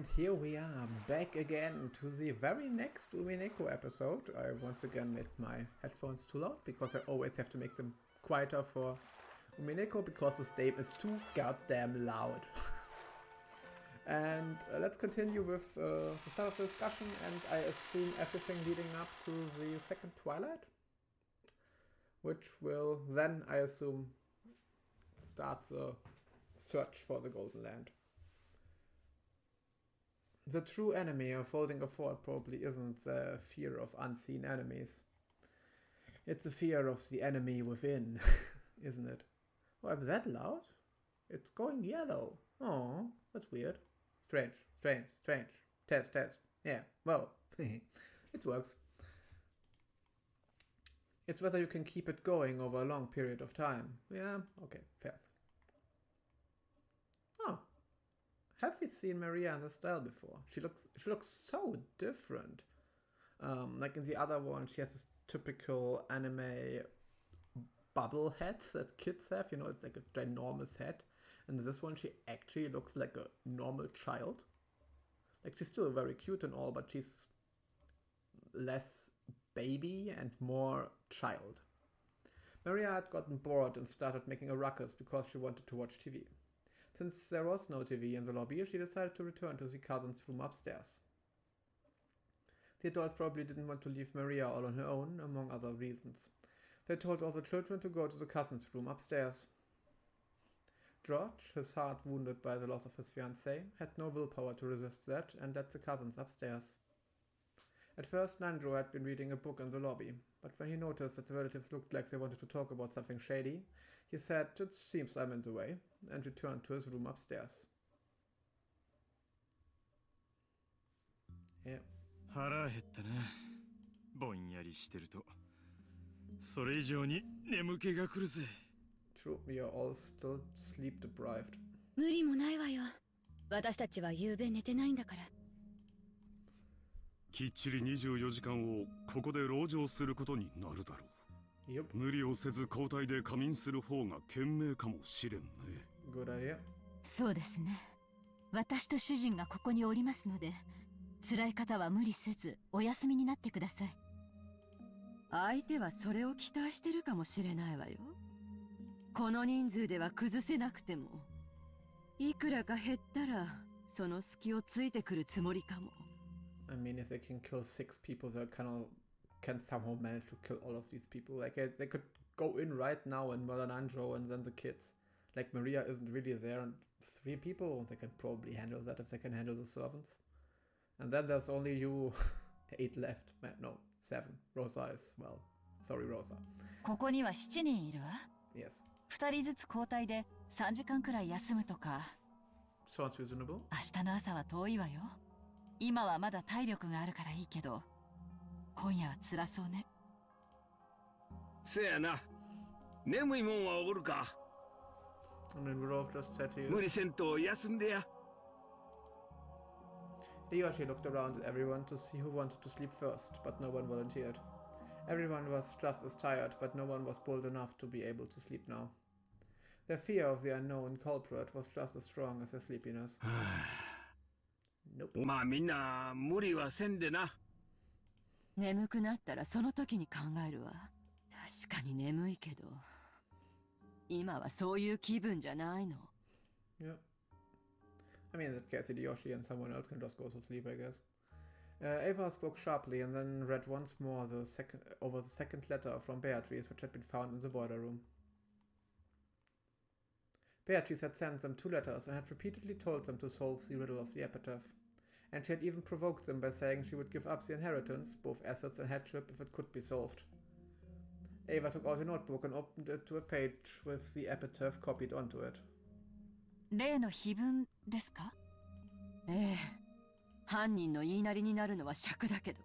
And here we are, back again to the very next Umineko episode. I once again made my headphones too loud, because I always have to make them quieter for Umineko, because this game is too goddamn loud. And let's continue with the start of the discussion, and I assume everything leading up to the second Twilight, which will then, I assume, start the search for the Golden Land. The true enemy of holding a fort probably isn't the fear of unseen enemies. It's the fear of the enemy within, isn't it? Oh, I'm that loud? It's going yellow. Oh, that's weird. Strange. Test. Yeah, well, it works. It's whether you can keep it going over a long period of time. Yeah, okay, fair. Oh. Have we seen Maria in this style before? She looks so different. Like in the other one, she has this typical anime bubble hats that kids have. You know, it's like a ginormous hat. And in this one, she actually looks like a normal child. Like, she's still very cute and all, but she's less baby and more child. Maria had gotten bored and started making a ruckus because she wanted to watch TV. Since there was no TV in the lobby, she decided to return to the cousin's room upstairs. The adults probably didn't want to leave Maria all on her own, among other reasons. They told all the children to go to the cousin's room upstairs. George, his heart wounded by the loss of his fiancée, had no willpower to resist that and led the cousins upstairs. At first, Nanjo had been reading a book in the lobby, but when he noticed that the relatives looked like they wanted to talk about something shady, he said, "It seems I'm in the way," and returned to his room upstairs. Yeah. 腹減ったな。ぼんやりしてると、それ以上に眠気が来るぜ。True, we are all still sleep deprived. 無理もないわよ。私たちは夕べ寝てないんだから。きっちり24時間をここで籠城することになるだろう。Yep. 無理をせず交代で仮眠する方が賢明かもしれんね。Good idea. そうですね。私と主人がここにおりますので、辛い方は無理せずお休みになってください。相手はそれを期待してるかもしれないわよ。この人数では崩せなくても、いくらか減ったらその隙をついてくるつもりかも。I mean, if they can kill 6 people, they can somehow manage to kill all of these people. Like, they could go in right now and murder Nanjo and then the kids. Like, Maria isn't really there, and 3 people, they can probably handle that if they can handle the servants. And then there's only you 8 left. No, 7. Rosa is, well, sorry, Rosa. ここには7人いるわ。Yes. 2人ずつ交代で3時間くらい休むとか。Sounds reasonable. 明日の朝は遠いわよ。今はまだ体力があるからいいけど、今夜は辛そうね。せやな。眠いもんはおるか。And then Rudolph just said to you. 無理せんと休んでや。Ryoshi looked around at everyone to see who wanted to sleep first, but no one volunteered. Everyone was just as tired, but no one was bold enough to be able to sleep now. Their fear of the unknown culprit was just as strong as their sleepiness. Nope. まあみんな無理はせんでな。眠くなったらその時に考えるわ。確かに眠いけど、今はそういう気分じゃないの。Yeah. I mean, in that case, Hideyoshi and someone else can just go to sleep, I guess. Ava spoke sharply and then read once more the second letter from Beatrice, which had been found in the boiler room. Beatrice had sent them 2 letters and had repeatedly told them to solve the riddle of the epitaph. And she had even provoked them by saying she would give up the inheritance, both assets and headship, if it could be solved. Ava took out a notebook and opened it to a page with the epitaph copied onto it. 例の碑文ですか？ええ。犯人の言いなりになるのは尺だけど、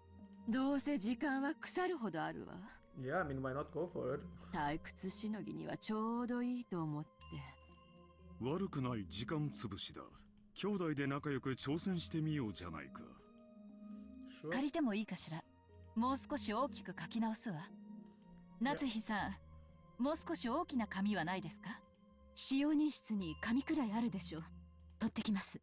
どうせ時間は腐るほどあるわ。Yeah, I mean, why not go for it? 退屈しのぎにはちょうどいいと思って。悪くない時間潰しだ。兄弟で仲良く挑戦してみようじゃないか。Sure. 借りてもいいかしら。もう少し大きく書き直すわ。夏日さん、もう少し大きな紙はないですか？使用人室に紙くらいあるでしょう。取ってきます。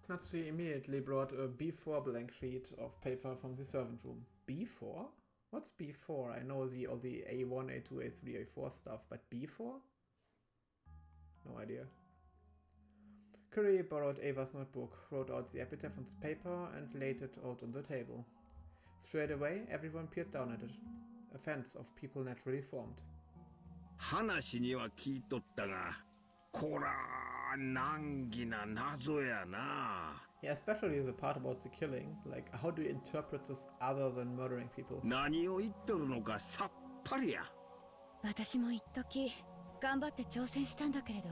Natsuki immediately brought a B4 blank sheet of paper from the servant room. B4? What's B4? I know all the A1, A2, A3, A4 stuff, but B4? No idea. Curry borrowed Ava's notebook, wrote out the epitaph on the paper, and laid it out on the table. Straight away, everyone peered down at it. A fence of people naturally formed. 話には聞いとったが、こら難儀な謎やな。Yeah, especially the part about the killing. Like, how do you interpret this other than murdering people? 何を言っとるのかさっぱりや。私も一時頑張って挑戦したんだけれど、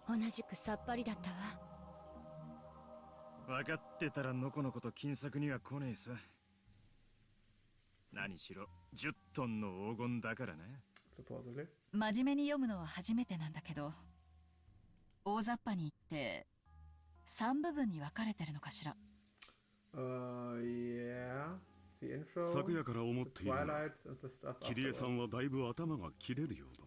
同じくさっぱりだったわ。分かってたらのこのこと金策には来ねえさ。何しろ10トンの黄金だからな。Supposedly. 真面目に読むのは初めてなんだけど、大雑把に言って3部分に分かれてるのかしら。Yeah. The intro, 昨夜から思っているが、 Twilights, and the stuff キリエさんはだいぶ頭が切れるようだ。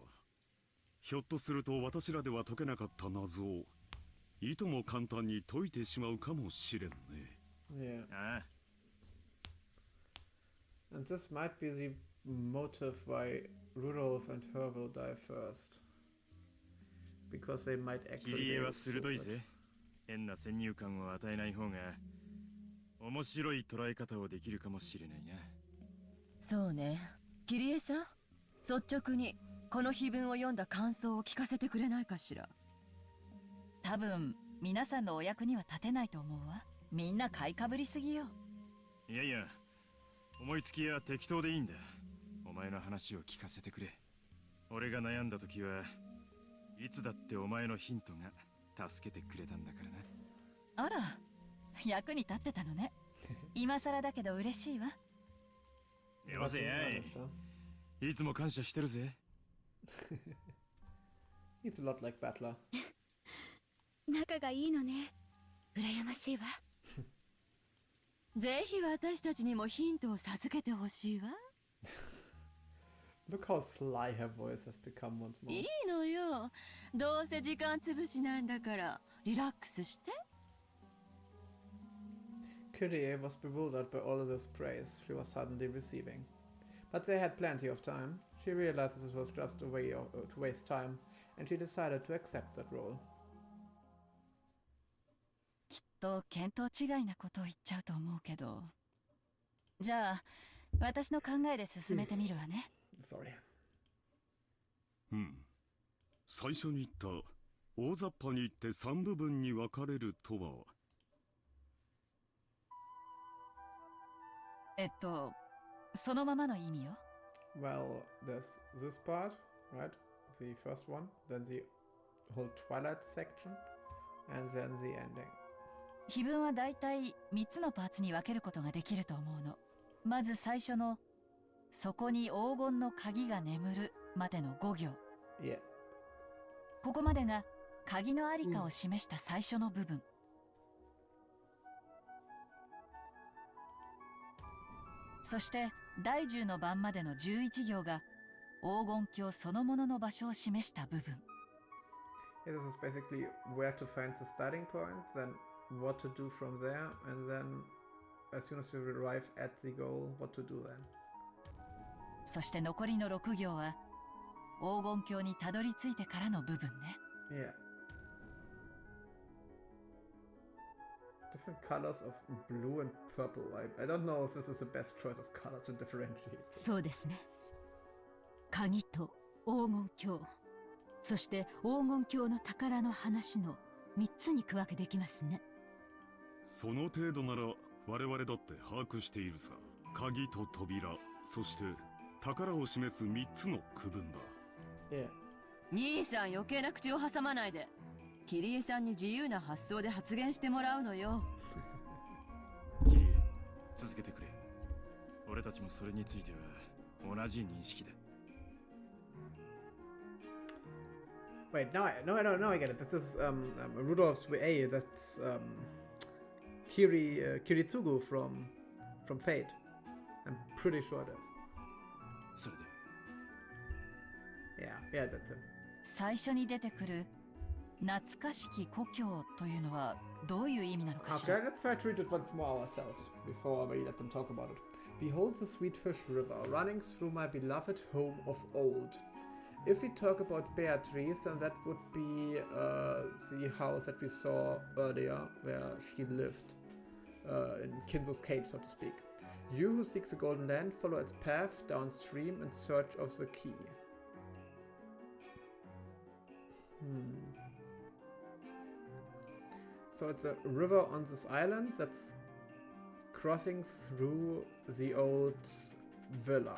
ひょっとすると私らでは解けなかった謎をいとも簡単に解いてしまうかもしれんね。Yeah. ああ、 And this might be the motive why Rudolph and her will die first. Because they might キ actually リエ be は鋭い stupid. ぜ。変な先入観を与えない方が面白い捉え方をできるかもしれないな。そうね。キリエさん、率直にこの碑文を読んだ感想を聞かせてくれないかしら。多分皆さんのお役には立てないと思うわ。みんな買いかぶりすぎよ。いやいや、思いつきや適当でいいんだ。お前の話を聞かせてくれ。俺が悩んだ時はいつだってお前のヒントが助けてくれたんだからな。あら、役に立ってたのね。今更だけど嬉しいわ。よせやい。いつも感謝してるぜ。He's a lot like Battler. 仲がいいのね。羨ましいわ。ぜひ私たちにもヒントを授けてほしいわ。Look how sly her voice has become once more. いいのよ。どうせ時間つぶしなんだからリラックスして。Kyrie was bewildered by all of this praise she was suddenly receiving. But they had plenty of time. She realized this was just a way to waste time, and she decided to accept that role. きっと見当違いなことを言っちゃうと思うけど。じゃあ、私の考えで進めてみるわね。Sorry. うん。最初に言った大雑把に言って3部分に分かれるとは。そのままの意味よ。Well, there's this part, right? The first one, then the whole Twilight section, and then the ending. 碑文はだいたい3つのパーツに分けることができると思うの。まず最初の「そこに黄金の鍵が眠る」までの5行。Yeah. ここまでが鍵のありかを示した最初の部分。そして第10の番までの11行が黄金鏡そのものの場所を示した部分。Yeah, this is basically where to find the starting point, then what to do from there, and then as soon as you arrive at the goal, what to do then. そして残りの6行は黄金鏡にたどり着いてからの部分ね。Yeah. Different colors of blue and purple. I don't know if this is the best choice of colors to differentiate. そうですね。鍵と黄金鏡、そして黄金鏡の宝の話の3つに区分けできますね。その程度なら我々だって把握しているさ。鍵と扉、そして宝を示す3つの区分だ。Yeah. 兄さん余計な口を挟まないで。キリエさんに自由な発想で発言してもらうのよ。キリエ、続けてくれ。俺たちもそれについては同じ認識だ。Wait, now I get it. This is Rudolph's A. That's Kiritsugu from Fate. I'm pretty sure it is. それで Yeah, that's him. 最初に出てくる懐かしき故郷というのはどういう意味なのかし Okay, ら。 let's try to read it once more ourselves before we let them talk about it. Behold the Sweetfish River, running through my beloved home of old. If we talk about Beatrice, then that would be the house that we saw earlier, where she lived, in Kinzo's cage, so to speak. You who seek the Golden Land, follow its path downstream in search of the key. So it's a river on this island that's crossing through the old villa.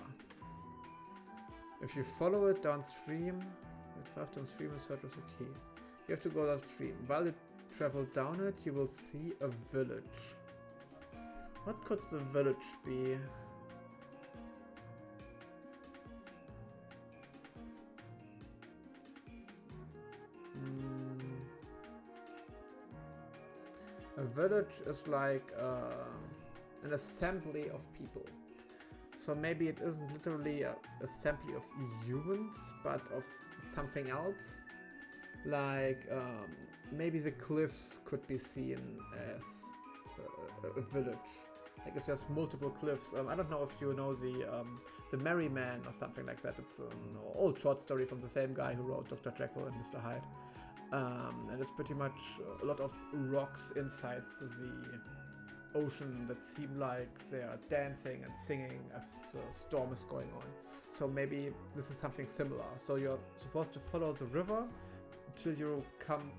If you follow it downstream, downstream in search of the key. You have to go downstream. While you travel down it, you will see a village. What could the village be? A village is like an assembly of people. So maybe it isn't literally an assembly of humans, but of something else. Like maybe the cliffs could be seen as a village. Like if there's multiple cliffs. I don't know if you know the Merry Man or something like that. It's an old short story from the same guy who wrote Dr. Jekyll and Mr. Hyde. And it's pretty much a lot of rocks inside the ocean that seem like they are dancing and singing as the storm is going on. So maybe this is something similar. So you're supposed to follow the river until you come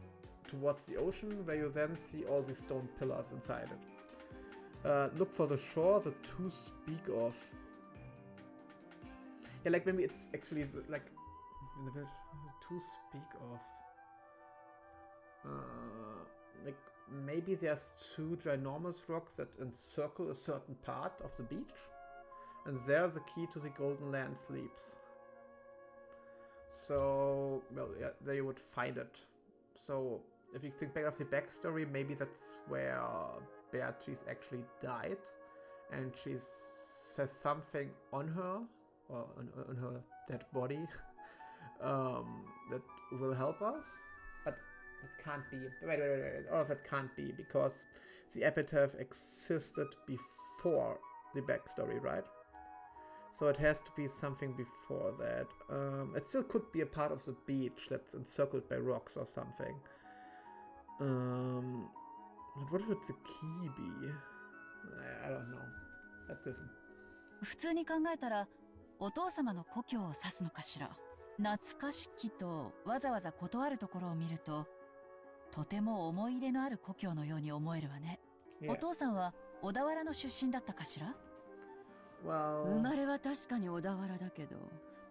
towards the ocean, where you then see all these stone pillars inside it. Look for the shore, the to speak of. Yeah, like maybe it's actually like in the village to speak of. Like maybe there's two ginormous rocks that encircle a certain part of the beach, and there the key to the Golden Land sleeps. So, well, yeah, there you would find it. So, if you think back of the backstory, maybe that's where Beatrice actually died, and she has something on her, or on her dead body, that will help us. But it can't be. Wait. All of that can't be, because the epitaph existed before the backstory, right? So it has to be something before that. It still could be a part of the beach that's encircled by rocks or something. What would the key be? I don't know. That doesn't. 普通に考えたらお父様の故郷を指すのかしら。懐かしきとわざわざ断るところを見ると、とても思い入れのある故郷のように思えるわね。お父さんは小田原の出身だったかしら？ Well, 生まれは確かに小田原だけど、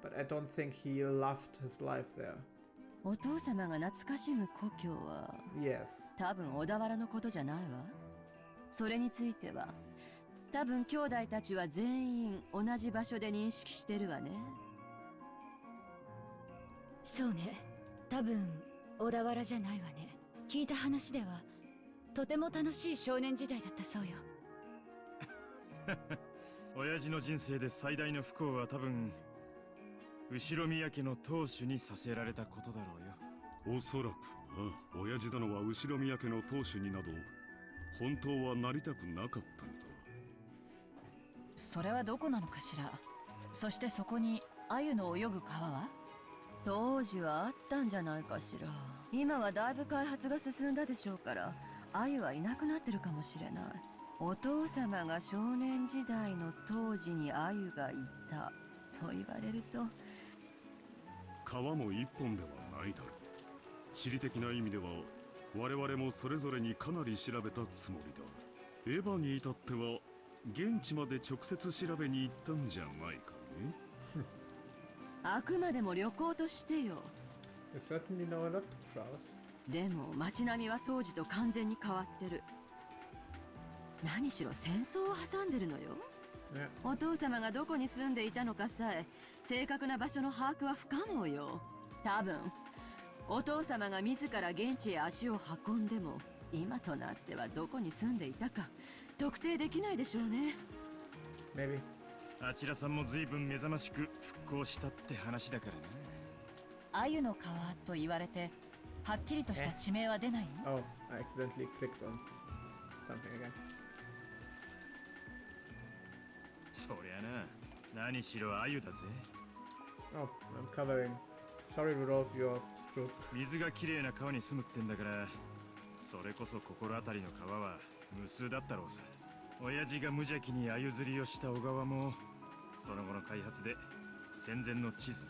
but I don't think he loved his life there. お父様が懐かしむ故郷は Yes. 多分小田原のことじゃないわ。それについては多分兄弟たちは全員同じ場所で認識してるわね。そうね、多分小田原じゃないわね。聞いた話ではとても楽しい少年時代だったそうよ。親父の人生で最大の不幸は多分後宮家の当主にさせられたことだろうよ。おそらくな。親父殿は後宮家の当主になど本当はなりたくなかったのだ。それはどこなのかしら。そしてそこに鮎の泳ぐ川は？当時はあったんじゃないかしら。今はだいぶ開発が進んだでしょうから、鮎はいなくなってるかもしれない。お父様が少年時代の当時に鮎がいたと言われると、川も一本ではないだろう。地理的な意味では我々もそれぞれにかなり調べたつもりだ。エヴァに至っては現地まで直接調べに行ったんじゃないかね。あくまでも旅行としてよ。You certainly know a lot, Kraus. でも街並みは当時と完全に変わってる。何しろ戦争を挟んでるのよ。Yeah. お父様がどこに住んでいたのかさえ正確な場所の把握は不可能よ。多分お父様が自ら現地へ足を運んでも今となってはどこに住んでいたか特定できないでしょうね。 Maybe. あちらさんも随分目覚ましく復興したって話だからな。鮎の川と言われてはっきりとした地名は出ないの？ Oh, I accidentally clicked on something again. そりゃな、何しろ鮎だぜ。 Oh, I'm covering. Sorry, Rudolph, you're screwed. 水がきれいな川に住むってんだから、それこそ心当たりの川は無数だったろうさ。親父が無邪気に鮎釣りをした小川も、その後の開発で戦前の地図、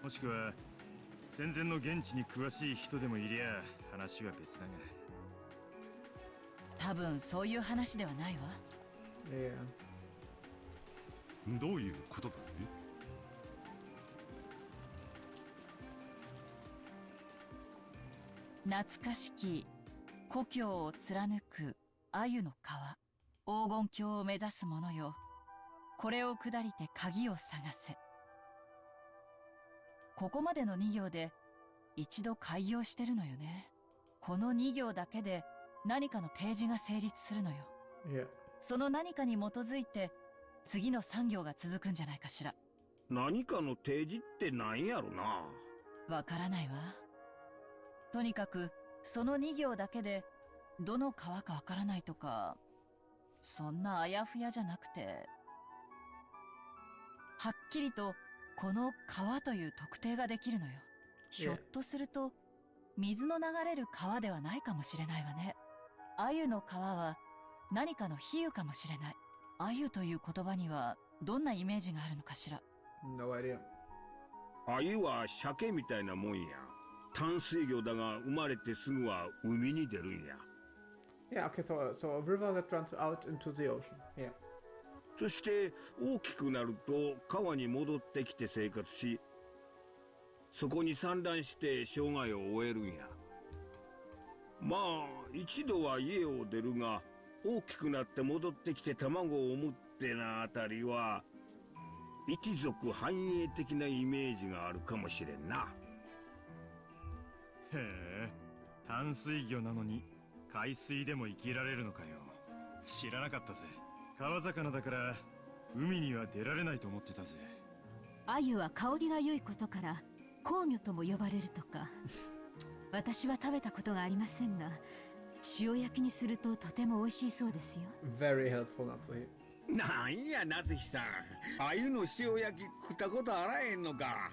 もしくは戦前の現地に詳しい人でもいりゃ話は別だが。多分そういう話ではないわ。Yeah. どういうことだね。懐かしき故郷を貫く鮎の川、黄金鏡を目指す者よ。これを下りて鍵を探せ。ここまでの2行で一度開業してるのよね。この2行だけで何かの提示が成立するのよ。Yeah. その何かに基づいて次の3行が続くんじゃないかしら。何かの提示って何やろな。わからないわ。とにかくその2行だけでどの川かわからないとか、そんなあやふやじゃなくて、はっきりとこの川という特定ができるのよ。ひょっとすると水の流れる川ではないかもしれないわね。鮎の川は何かの比喩かもしれない。鮎という言葉にはどんなイメージがあるのかしら。 No idea. 鮎は鮭みたいなもんや。淡水魚だが生まれてすぐは海に出るんや。Yeah, okay, so a river that runs out into the ocean. Yeah. そして大きくなると川に戻ってきて生活し、そこに産卵して生涯を終えるんや。まあ一度は家を出るが、大きくなって戻ってきて卵を産むってなあたりは一族繁栄的なイメージがあるかもしれんな。へえ、淡水魚なのに海水でも生きられるのかよ。知らなかったぜ。川魚だから海には出られないと思ってたぜ。鮎は香りが良いことから香魚とも呼ばれるとか。私は食べたことがありませんが、塩焼きにするととても美味しいそうですよ。 Very helpful, Natsuhi. なんや夏日さん、鮎の塩焼き食ったことあらへんのか。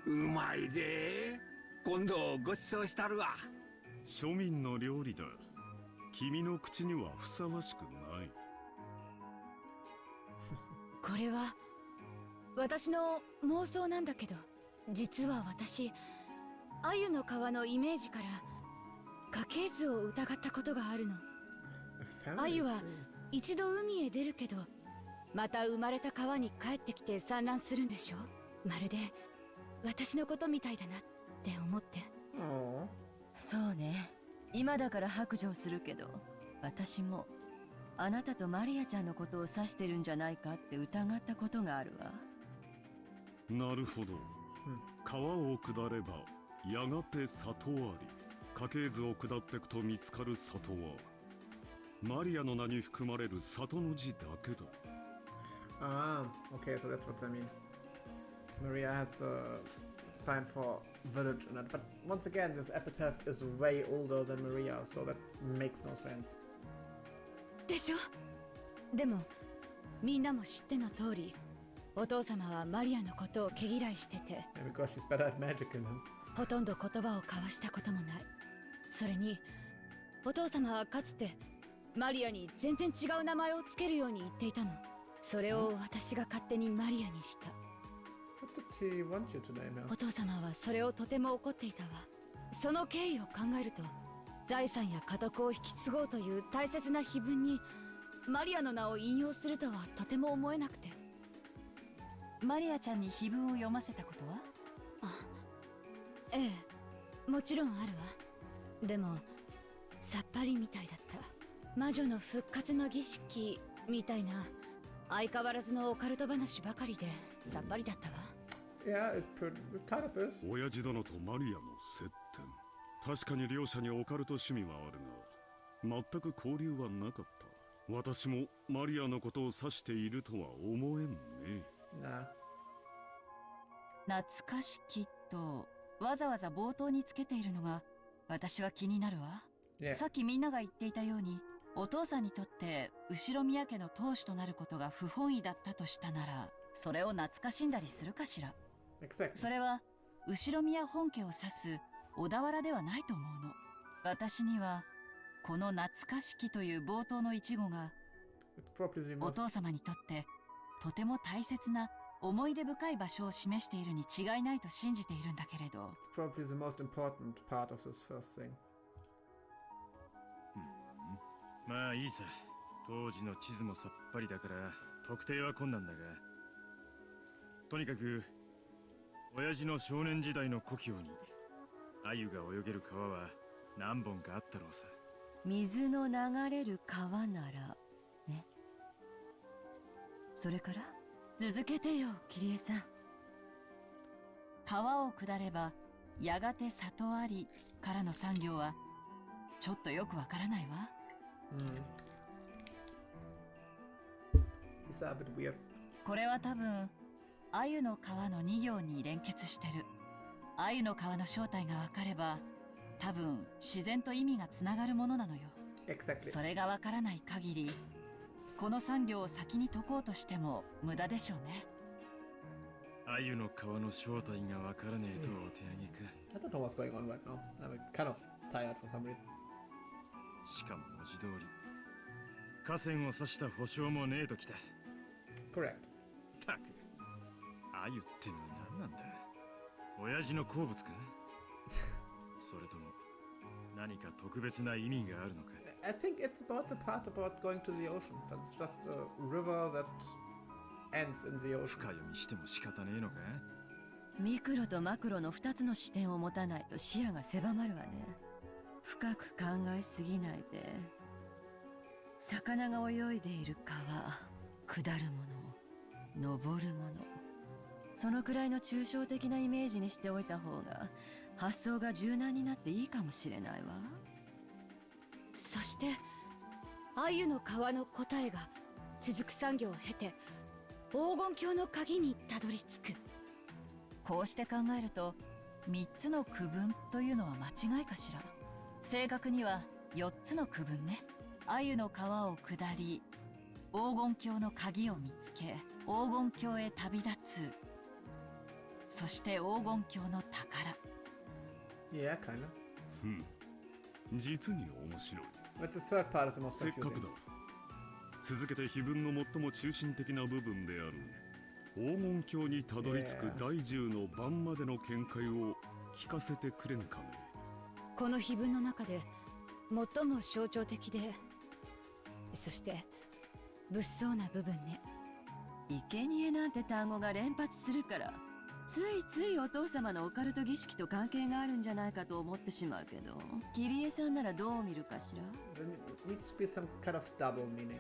うまいで。今度ごちそうしたるわ。庶民の料理だ。君の口にはふさわしくない。これは私の妄想なんだけど、実は私鮎の皮のイメージから家系図を疑ったことがあるの。 A fairy 鮎は tree. 一度海へ出るけど、また生まれた川に帰ってきて産卵するんでしょ。まるで私のことみたいだなって思って。 Aw. そうね。今だから白状するけど、私もあなたとマリアちゃんのことを指してるんじゃないかって疑ったことがあるわ。なるほど。川を下ればやがて里あり。家系図を下ってくと見つかる里はマリアの名に含まれる里の字だけだ。 Ah, okay, so that's what I mean. Maria has a sign for village in it, but once again, this epitaph is way older than Maria, so that makes no sense. でしょ。でもみんなも知っての通り、お父様はマリアのことを毛嫌いしてて、 And because she's better at magic than him. ほとんど言葉を交わしたこともない。それにお父様はかつてマリアに全然違う名前をつけるように言っていたの。それを私が勝手にマリアにした。 What did he want you to name her? お父様はそれをとても怒っていたわ。その経緯を考えると、財産や家督を引き継ごうという大切な碑文にマリアの名を引用するとはとても思えなくて。マリアちゃんに碑文を読ませたことは？ええ、もちろんあるわ。でもさっぱりみたいだった。魔女の復活の儀式みたいな相変わらずのオカルト話ばかりでさっぱりだったわ。Yeah, it kind of is. 親父殿とマリアの接点。確かに両者にオカルト趣味はあるが、全く交流はなかった。私もマリアのことを指しているとは思えんね。Nah. 懐かしきとわざわざ冒頭につけているのが私は気になるわ。Yeah. さっきみんなが言っていたように、お父さんにとって後ろ宮家の当主となることが不本意だったとしたなら、それを懐かしんだりするかしら。Exactly. それは後ろ宮本家を指す小田原ではないと思うの。私にはこの懐かしきという冒頭の一語が It's probably the お most, 父様にとってとても大切な思い出深い場所を示しているに違いないと信じているんだけれど。 it's probably the most important part of this first thing. まあいいさ。当時の地図もさっぱりだから特定は困難だが、とにかく親父の少年時代の故郷に鮎が泳げる川は何本かあったろうさ。水の流れる川ならね。それから続けてよ、桐江さん。川を下ればやがて里ありからの産業はちょっとよくわからないわ。These are a bit weird. これは多分鮎の川の2行に連結してる。鮎の川の正体がわかれば多分自然と意味がつながるものなのよ。 Exactly. それがわからない限りこの産業を先に解こうとしても無駄でしょうね。鮎の川の正体がわからねえとお手上げか。 I don't know what's going on right now. I'm kind of tired for some reason. しかも文字通り河川を指した保証もねえときた。 Correct. たく鮎ってのは何なんだ。親父の好物かそれとも何か特別な意味があるのか。 I think it's about the part about going to the ocean, but it's just a river that ends in the ocean. 深読みしても仕方ねえのか。ミクロとマクロの2つの視点を持たないと視野が狭まるわね。深く考えすぎないで。魚が泳いでいる川、下るもの、登るもの、そのくらいの抽象的なイメージにしておいた方が発想が柔軟になっていいかもしれないわ。そして鮎の川の答えが続く産業を経て黄金鏡の鍵にたどり着く。こうして考えると3つの区分というのは間違いかしら。正確には4つの区分ね。鮎の川を下り黄金鏡の鍵を見つけ黄金鏡へ旅立つ。そして黄金鏡の宝。 Yeah, kinda. 実に面白い。 But the third part is the most せっかく confusing. だ。続けて碑文の最も中心的な部分である黄金鏡にたどり着く第10の番までの見解を聞かせてくれんかね。この碑文の中で最も象徴的で、そして物騒な部分ね。生贄なんて単語が連発するからついついお父様のオカルト儀式と関係があるんじゃないかと思ってしまうけど、桐江さんならどう見るかしら。 There needs to be some kind of double meaning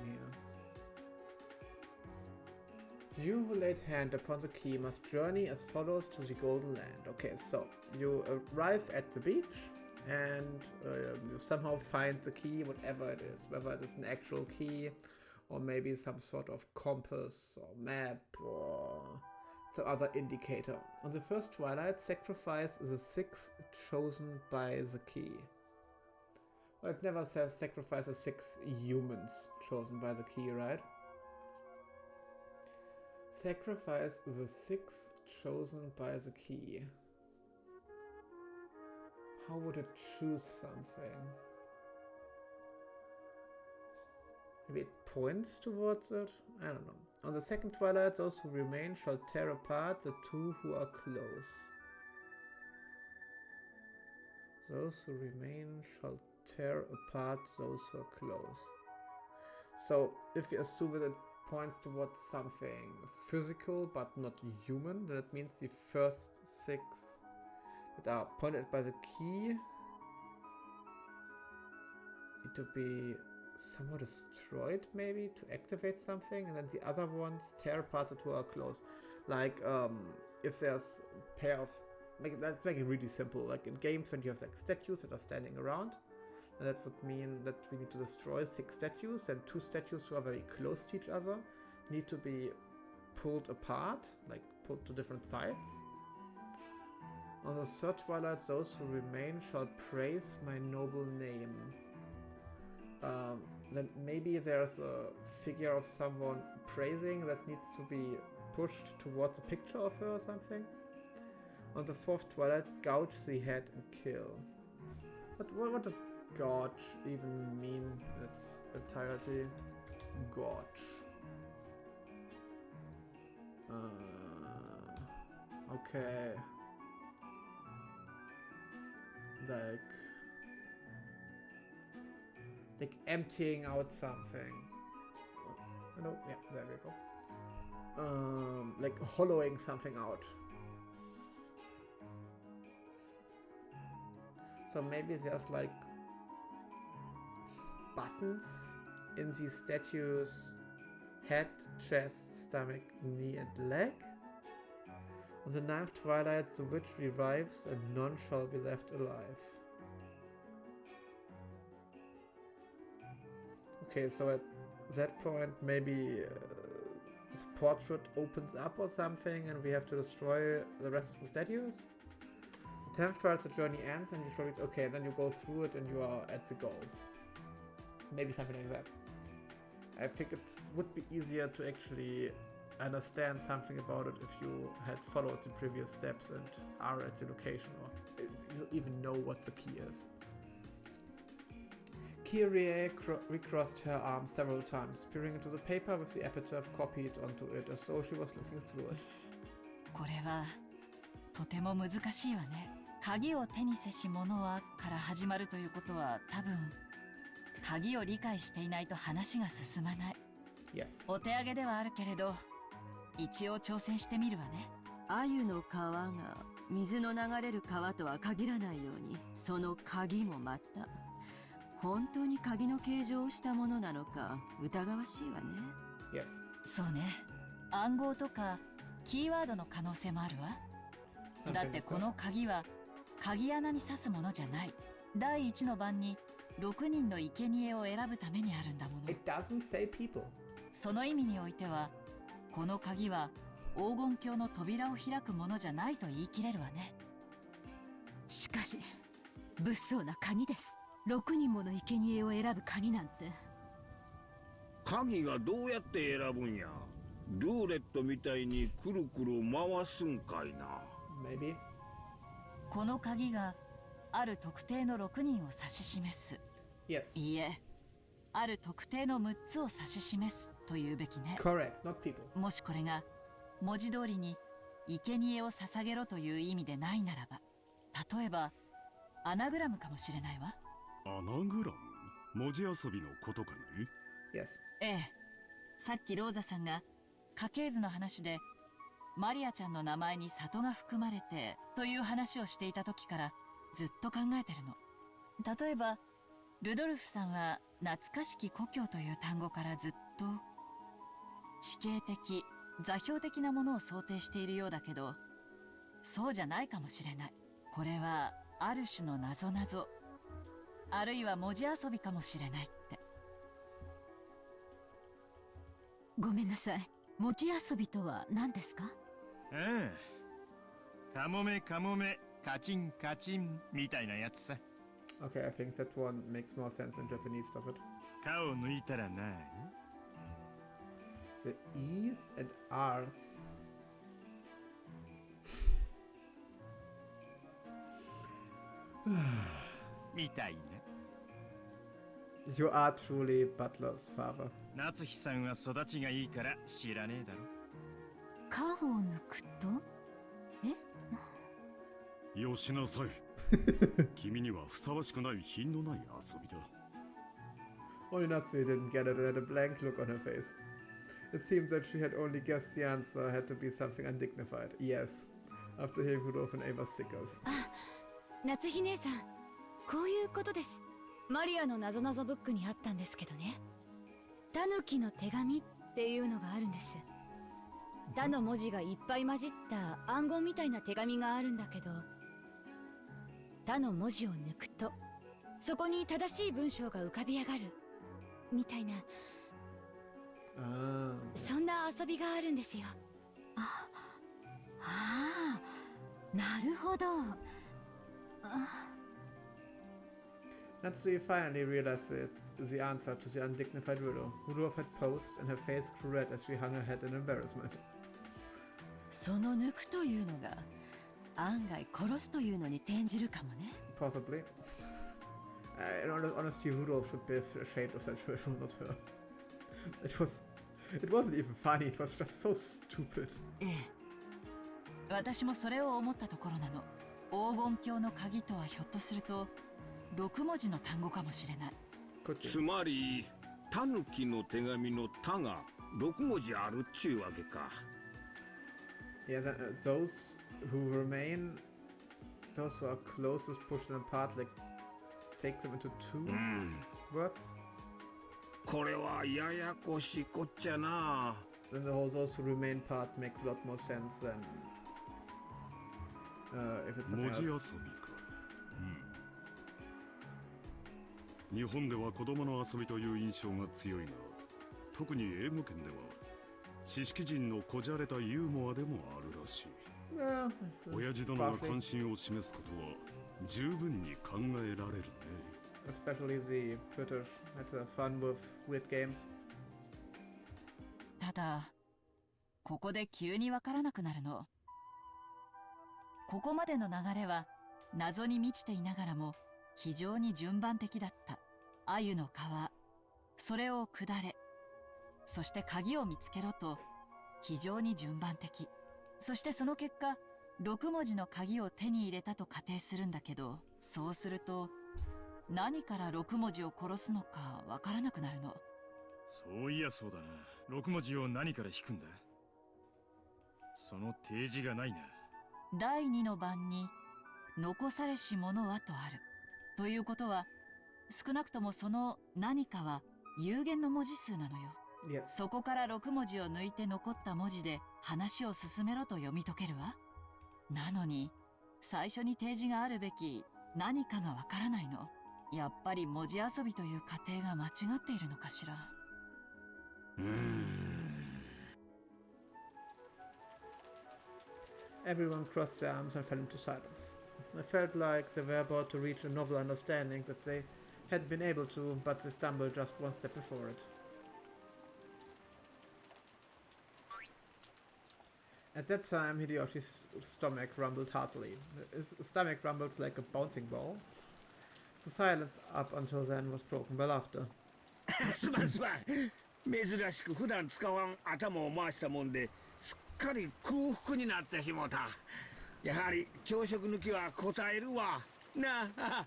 here. You who laid hand upon the key must journey as follows to the Golden Land. Okay, so you arrive at the beach and you somehow find the key, whatever it is, whether it is an actual key or maybe some sort of compass or map or some other indicator. On the first twilight, sacrifice the 6 chosen by the key. Well, it never says sacrifice the 6 humans chosen by the key, right? Sacrifice the 6 chosen by the key. How would it choose something? Maybe it points towards it? I don't know. On the second twilight, those who remain shall tear apart the 2 who are close. Those who remain shall tear apart those who are close. So, if we assume that it points towards something physical but not human, then it means the first 6 that are pointed by the key need to be somewhat destroyed, maybe, to activate something, and then the other ones tear apart the 2 who are close. Like, if there's a pair of... let's make it really simple. Like in games when you have like statues that are standing around, and that would mean that we need to destroy 6 statues, and 2 statues who are very close to each other need to be pulled apart, like pulled to different sides. On the third twilight, those who remain shall praise my noble name. Then maybe there's a figure of someone praising that needs to be pushed towards a picture of her or something. On the fourth twilight, gouge the head and kill. But what does gouge even mean in its entirety? Gouge. Okay. Like emptying out something. No, yeah, there we go. Like hollowing something out. So maybe there's like buttons in these statues' head, chest, stomach, knee, and leg. On the ninth twilight, the witch revives and none shall be left alive. Okay, so at that point, maybe this portrait opens up or something and we have to destroy the rest of the statues? The 10th twilight, the journey ends and you show it, okay, then you go through it and you are at the goal. Maybe something like that. I think it would be easier to actually understand something about it if you had followed the previous steps and are at the location, or you even know what the key is. Kyrie recrossed her arms several times, peering into the paper with the epitaph copied onto it as though she was looking through it. これはとても難しいわね。鍵を手にせし者はから始まるということは多分鍵を理解していないと話が進まない。Yes. お手上げではあるけれど一応挑戦してみるわね。鮎の川が水の流れる川とは限らないように、その鍵もまた本当に鍵の形状をしたものなのか疑わしいわね。Yes. そうね。暗号とかキーワードの可能性もあるわ。だってこの鍵は鍵穴に刺すものじゃない。第一の番に6人の生贄を選ぶためにあるんだもの。It doesn't say people. その意味においてはこの鍵は黄金鏡の扉を開くものじゃないと言い切れるわね。しかし物騒な鍵です。6人もの生贄を選ぶ鍵なんて。鍵がどうやって選ぶんや。ルーレットみたいにくるくる回すんかいな。Maybe. この鍵がある特定の6人を指し示す。Yes. いいえ、ある特定の6つを指し示すというべきね。Correct, not people. もしこれが文字通りに生贄を捧げろという意味でないならば、例えばアナグラムかもしれないわ。アナグラム？文字遊びのことかね？ Yes. ええ、さっきローザさんが家系図の話でマリアちゃんの名前に里が含まれてという話をしていた時からずっと考えてるの。例えばルドルフさんは懐かしき故郷という単語からずっと地形的座標的なものを想定しているようだけど、そうじゃないかもしれない。これはある種の謎々、あるいは文字遊びかもしれないって。ごめんなさい。文字遊びとは何ですか？カモメカモメカチンカチンみたいなやつさ。Okay, I think that one makes more sense in Japanese, does it? カを抜いたらな。The E's and R's. みたいな。You are truly Butler's father. 夏日さんは育ちがいいから知らねえだろ。カを抜くと？よしなさい。君にはふさわしくない品のない遊びだ。Only Natsui didn't get it and had a blank look on her face. It seemed that she had only guessed the answer had to be something undignified. Yes. After hearing Rudolph and Ava's sickers. 夏日姉さん、こういうことです。マリアの謎々ブックにあったんですけどね。タヌキの手紙っていうのがあるんです。タの文字がいっぱい混じった暗号みたいな手紙があるんだけど、タの文字を抜くとそこに正しい文章が浮かび上がるみたいな、Ah. そんな遊びがあるんですよ。なるほど。Natsui finally realized the answer to the undignified riddle Rudolph had posed, and her face grew red as she hung her head in embarrassment. その抜くというのが案外殺すというのに転じるかもね。Possibly. In honesty, Rudolph should be ashamed of that riddle, not her. It wasn't even funny, it was just so stupid. ええ、私もそれを思ったところなの。黄金鏡の鍵とはひょっとすると6文字の単語かもしれない。つまりタヌキの手紙の「タ」が6文字あるっちゅうわけか。Yeah, those who remain, those who are closest, push them apart, like take them into two words. これはややこしいこっちゃな。 Then the whole those who remain part makes a lot more sense than if it's 文 something 字遊び else. か。日本では子供の遊びという印象が強いが、特に英語圏では知識人のこじゃれたユーモアでもあるらしい。親父殿が関心を示すことは十分に考えられるね。Especially the British had fun with weird games. ただここで急にわからなくなるの。ここまでの流れは謎に満ちていながらも非常に順番的だった。鮎の皮、それを下れ、そして鍵を見つけろと非常に順番的。そしてその結果6文字の鍵を手に入れたと仮定するんだけど、そうすると何から6文字を殺すのかわからなくなるの。そういやそうだな。6文字を何から引くんだ。その提示がないな。第2の番に残されし者はとある。ということは少なくともその何かは有限の文字数なのよ。Yes. そこから6文字を抜いて残った文字で話を進めろと読み解けるわ。なのに最初に提示があるべき何かがわからないの。やっぱり文字遊びという過程が間違っているのかしら。Everyone crossed their arms and fell into silence. I felt like they were about to reach a novel understanding that they had been able to, but they stumbled just one step before it. At that time, Hideyoshi's stomach rumbled heartily. His stomach rumbled like a bouncing ball. The silence up until then was broken by laughter. すまんすまん。珍しく普段使わん頭を回したもんですっかり空腹になってしもた。やはり朝食抜きは答えるわなあ。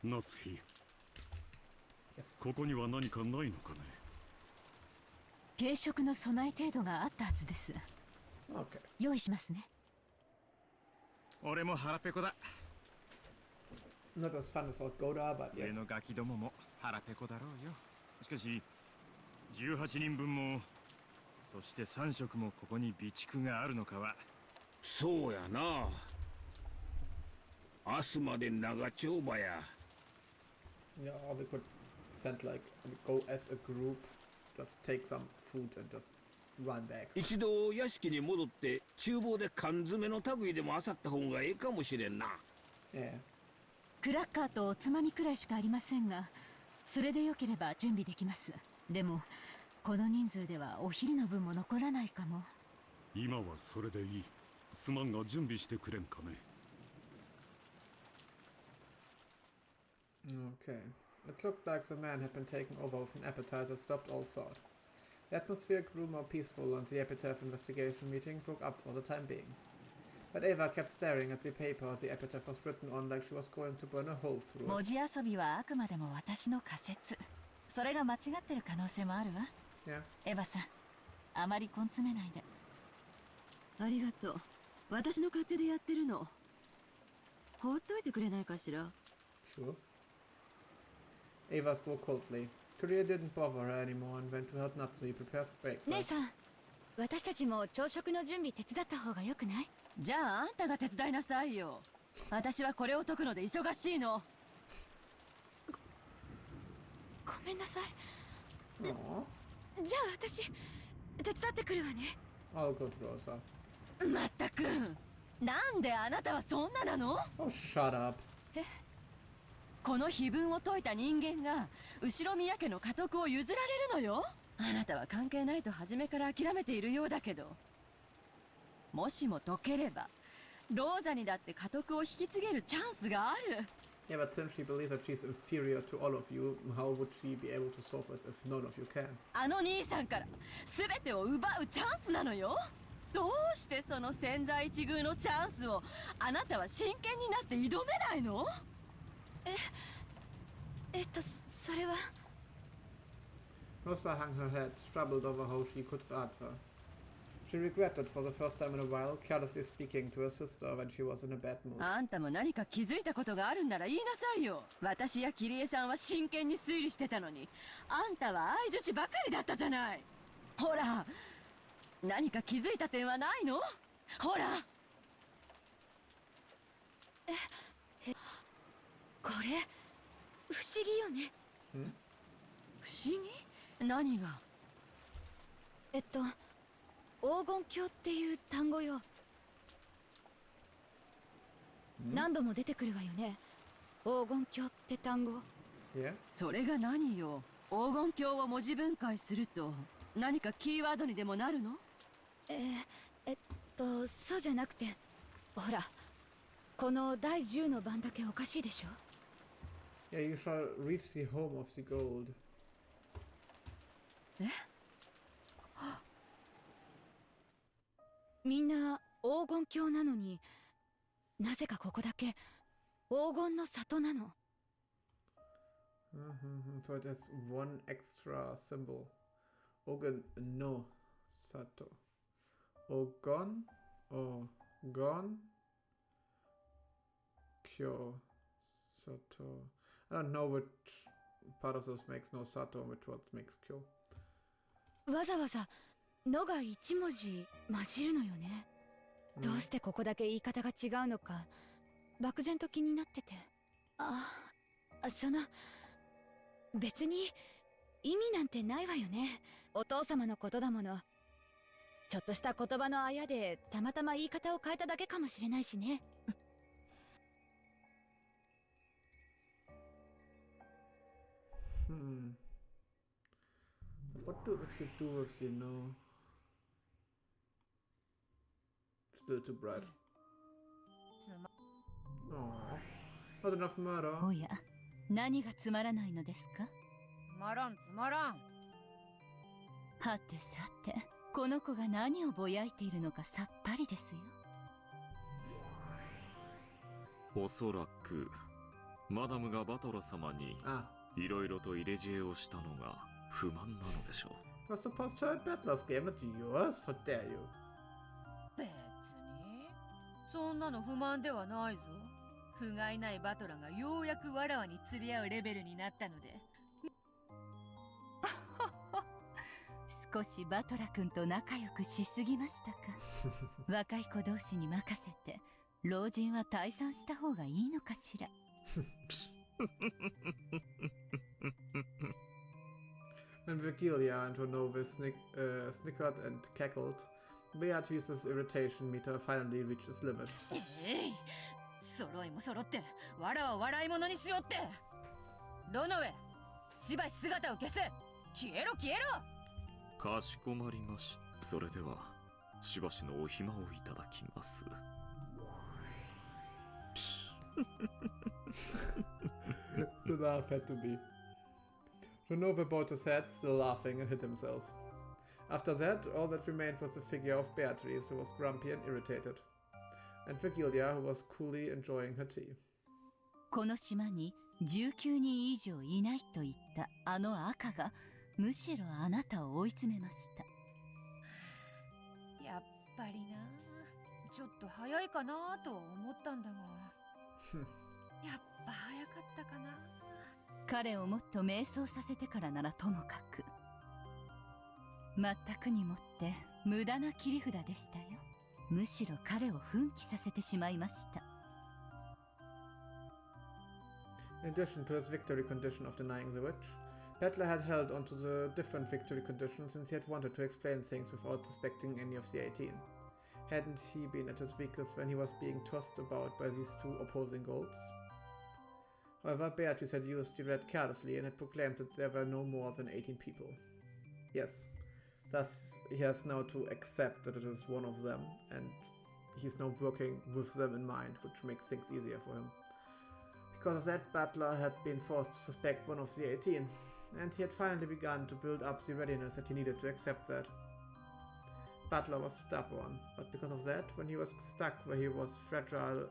夏日、 Yes. ここには何かないのかね。軽食の備え程度があったはずです。 Okay. 用意しますね。俺も腹ペコだ。 Not as fun without Goda, but 上 yes. のガキどもも腹ペコだろうよ。しかし18人分もそして3食もここに備蓄があるのかは。そうやな。明日まで長丁場や。 Yeah, or we could send like go as a group, just take some food and just run back. 一度屋敷に戻って厨房で缶詰の類でも漁った方がええかもしれんな。Yeah. クラッカーとおつまみくらいしかありませんが、それでよければ準備できます。でもこの人数ではお昼の分も残らないかも。今はそれでいい。すまんが準備してくれんかね。Okay. It looked like the man had been taken over with an appetite that stopped all thought. The atmosphere grew more peaceful and the Epitaph investigation meeting broke up for the time being. But Ava kept staring at the paper the epitaph was written on like she was going to burn a hole through 文 it. 字遊びはあくまでも私の仮説。それが間違ってる可能性もあるわ。 Yeah. エヴァさん、あまり根詰めないで。ありがとう。私の勝手でやってるの。放っといてくれないかしら。 Sure. Ava spoke coldly. Korea didn't bother her anymore and went to help Natsui prepare for 姉 breakfast. さん、私たちも朝食の準備手伝った方がよくない？じゃああんたが手伝いなさいよ。私はこれを解くので忙しいの。ごめんなさい。 Aww. じゃあ私手伝ってくるわね。 I'll go to Rosa. まったく、なんであなたはそんななの？ Oh, shut up. この碑文を解いた人間が後宮家の家督を譲られるのよ。あなたは関係ないと初めから諦めているようだけど、もしも解ければローザにだって家督を引き継げるチャンスがある。 Yeah, but since she believes that she's inferior to all of you, how would she be able to solve it if none of you can? あの兄さんから全てを奪うチャンスなのよ。どうしてその千載一遇のチャンスをあなたは真剣になって挑めないの？それは。Rosa hung her head, troubled over how she could answer. She regretted for the first time in a while carelessly speaking to her sister when she was in a bad mood. あんたも何か気づいたことがあるんなら言いなさいよ。私やキリエさんは真剣に推理してたのに、あんたは相槌ばかりだったじゃない。ほら、何か気づいた点はないの？ほら。これ不思議よね。不思議？何が？黄金鏡っていう単語よ。何度も出てくるわよね、黄金鏡って単語。Yeah? それが何よ。黄金鏡を文字分解すると何かキーワードにでもなるの？そうじゃなくて、ほら、この第10の番だけおかしいでしょ。Yeah, you shall reach the home of the gold. みんな黄金鏡なのに、なぜかここだけ黄金の里なの。So it has one extra symbol. Ogen no sato. Ogon, Ogon, Kyo, Sato. I don't know which part of this makes no sato and which one makes Kyo. わざわざのが1文字混じるのよね。どうしてここだけ言い方が違うのか漠然と気になってて。別に意味なんてないわよね。お父様のことだもの。ちょっとした言葉のあやでたまたま言い方を変えただけかもしれないしね。What do you do if you know? Still too bright. Not enough murder. おや、何がつまらないのですか？つまらんつまらん。はてさて、この子が何をぼやいているのかさっぱりですよ。おそらくマダムがバトラ様にいろいろと入れ知恵をしたのが不満なのでしょう。 You're supposed to have Battler's game, it's yours. How dare you? 別にそんなの不満ではないぞ。不甲斐ないバトラがようやくわらわに釣り合うレベルになったので。少しバトラ君と仲良くしすぎましたか。若い子同士に任せて老人は退散した方がいいのかしら。When Virgilia and her novice snickered and cackled, Beatrice's irritation meter finally reached its limit. 揃いも揃ってわらは笑い物にしよって。ロノウェ、しばし姿を消せ。消えろ消えろ。かしこまりました。それではしばしのお暇をいただきます。The laugh had to be. Renova bowed his head, still laughing, and hit himself. After that, all that remained was the figure of Beatrice, who was grumpy and irritated, and Virgilia, who was coolly enjoying her tea. この島に19人以上いないと言ったあの赤がむしろあなたを追い詰めました。やっぱりな、ちょっと早いかなと思ったんだがやっぱ早かったかな。彼をもっと迷走させてからならともかく。全くにもって無駄な切り札でしたよ。むしろ彼を奮起させてしまいました。In addition to his victory condition of denying the witch, Battler had held onto the different victory conditions since he had wanted to explain things without suspecting any of the 18. Hadn't he been at his weakest when he was being tossed about by these two opposing goals? However, Beatrice had used the red carelessly and had proclaimed that there were no more than 18 people. Yes, thus he has now to accept that it is one of them, and he's now working with them in mind, which makes things easier for him. Because of that, Butler had been forced to suspect one of the 18, and he had finally begun to build up the readiness that he needed to accept that. Butler was stubborn, but because of that, when he was stuck where he was fragile,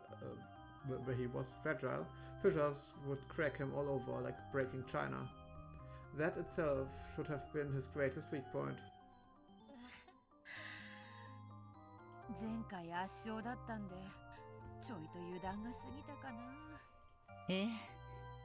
fissures would crack him all over like breaking china. That itself should have been his greatest weak point. 前回圧勝だったんでちょいと油断が過ぎたかな。ええ、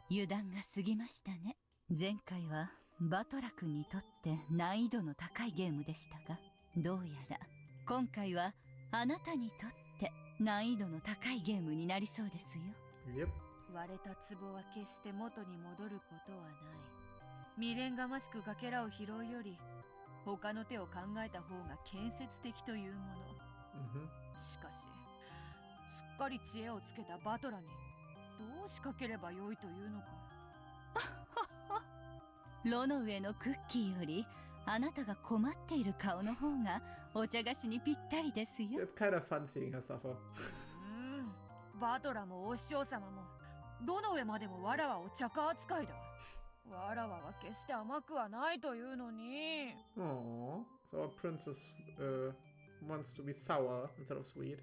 油断が過ぎましたね。前回はバトラ君にとって難易度の高いゲームでしたが、どうやら今回はあなたにとって難易度の高いゲームになりそうですよ。Yep. 割れた壺は決して元に戻ることはない。未練がましくかけらを拾うより他の手を考えた方が建設的というもの。しかしすっかり知恵をつけたバトラにどう仕掛ければよいというのか。炉の上のクッキーよりあなたが困っている顔の方がお茶菓子にぴったりですよ。It's kind of fun seeing her suffer. バトラもお師匠様もどの上までもわらわを茶化扱いだ。わらわは決して甘くはないというのに。Aww, so our princess wants to be sour instead of sweet.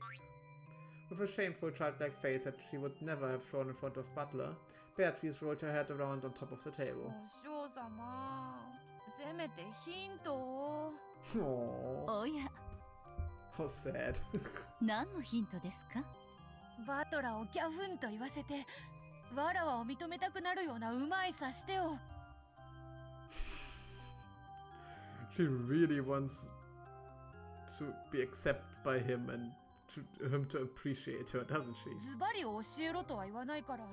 With a shameful childlike face that she would never have shown in front of Butler, Beatrice rolled her head around on top of the table. お師匠様、せめてヒントを。Aww. おや、 How sad. 何のヒントですか？バトラをギャフンと言わせてわらわを認めたくなるようなうまい指し手を。She really wants to be accepted by him and him to appreciate her, doesn't she? ズバリ教えろとは言わないから、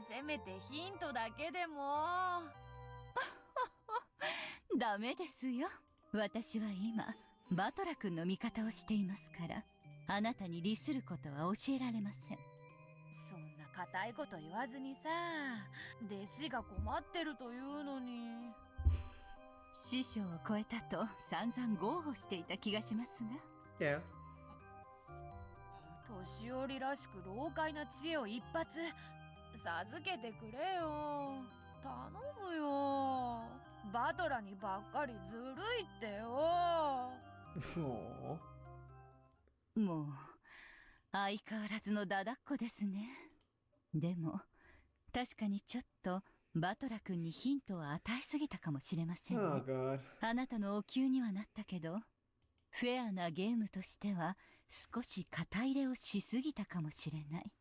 せめてヒントだけでも。ダメですよ。私は今バトラ君の味方をしていますから、あなたに利することは教えられません。そんな固いこと言わずにさ、弟子が困ってるというのに。師匠を超えたと散々豪語していた気がしますが。Yeah. 年寄りらしく老快な知恵を一発授けてくれよ。頼むよ。バトラにばっかりずるいってよ。もう相変わらずのだだっこですね。でも確かにちょっとバトラ君にヒントを与えすぎたかもしれませんね。Oh God. あなたのお灸にはなったけど、フェアなゲームとしては少し肩入れをしすぎたかもしれない。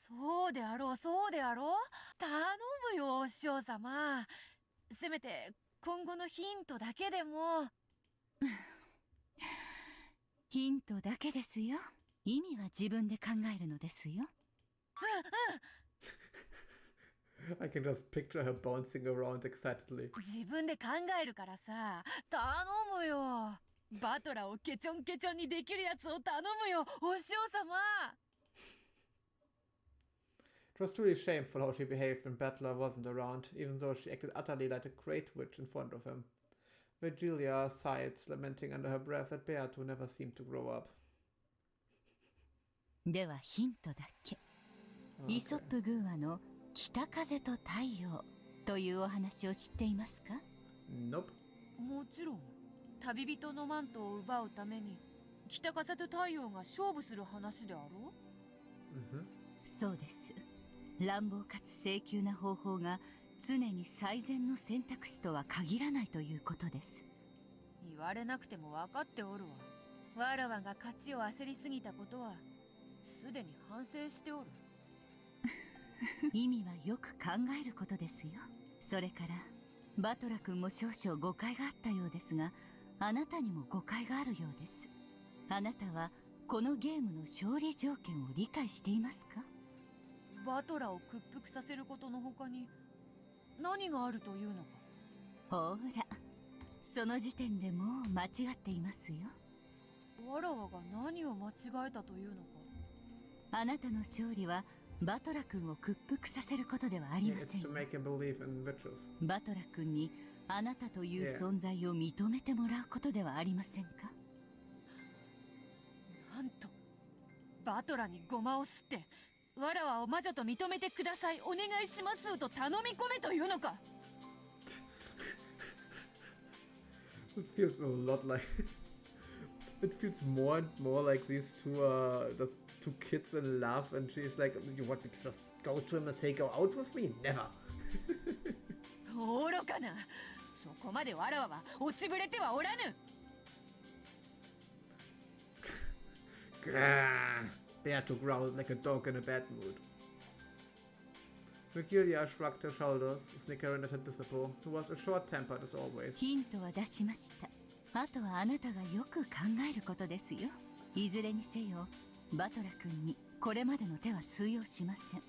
そうであろう、そうであろう。頼むよ、お師匠様。せめて今後のヒントだけでも。ヒントだけですよ。意味は自分で考えるのですよ。I can just picture her bouncing around excitedly. 自分で考えるからさ、頼むよ。バトラをケチョンケチョンにできるやつを頼むよ、お師匠様。It was truly shameful how she behaved when Battler wasn't around, even though she acted utterly like a great witch in front of him. Virgilia sighed, lamenting under her breath that Beato never seemed to grow up. ではヒントだけ。イソップ寓話の北風と太陽というお話を知っていますか？ Nope. もちろん。旅人のマントを奪うために北風と太陽が勝負する話であろう？そうです。乱暴かつ請求な方法が常に最善の選択肢とは限らないということです。言われなくても分かっておるわ。わらわが勝ちを焦りすぎたことはすでに反省しておる。意味はよく考えることですよ。それからバトラ君も少々誤解があったようですが、あなたにも誤解があるようです。あなたはこのゲームの勝利条件を理解していますか？バトラを屈服させることの他に何があるというのか。ほら、その時点でもう間違っていますよ。わらわが何を間違えたというのか。あなたの勝利はバトラ君を屈服させることではありま It's せん to よ。 make him believe in witches. バトラ君にあなたという存在を認めてもらうことではありませんか。なんとバトラにゴマをすってわらわを魔女と認めてください、お願いしますと頼み込めというのか。This feels a lot like it feels more and more like these two are just two kids in love, and she's like, you want me to just go to him and say go out with me? Never. 愚かな。そこまでわらわは落ちぶれてはおらぬ。Bear to growl like a dog in a bad mood. Virgilia shrugged her shoulders, snickering at her disciple, who was short-tempered as always. ヒントは出しました。あとはあなたがよく考えることですよ。いずれにせよバトラ君にこれまでの手は通用しません。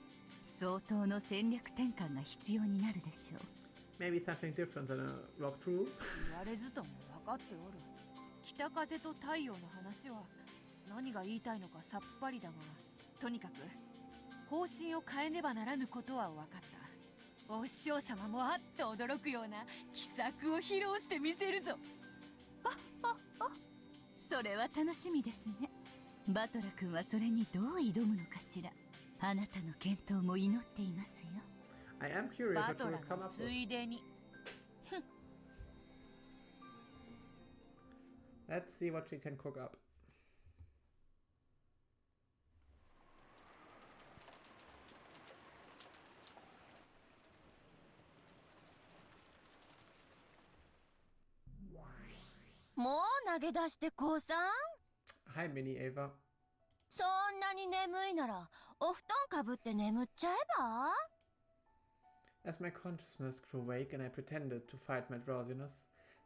相当の戦略転換が必要になるでしょう。 Maybe something different than a walkthrough? 言われずとも分かっておる。北風と太陽の話は何が言いたいのかさっぱりだが、とにかく方針を変えねばならぬことは分かった。お師匠様もあっと驚くような奇策を披露してみせるぞ。それは楽しみですね。バトラ君はそれにどう挑むのかしら。あなたの健闘も祈っていますよ。 I am curious バ what ト you ラ will come の up つ with. いでに。Let's see what she can cook up. もう投げ出して降参？ Hi, Mini Ava. そんなに眠いならお布団かぶって眠っちゃえば？ As my consciousness grew awake and I pretended to fight my drowsiness,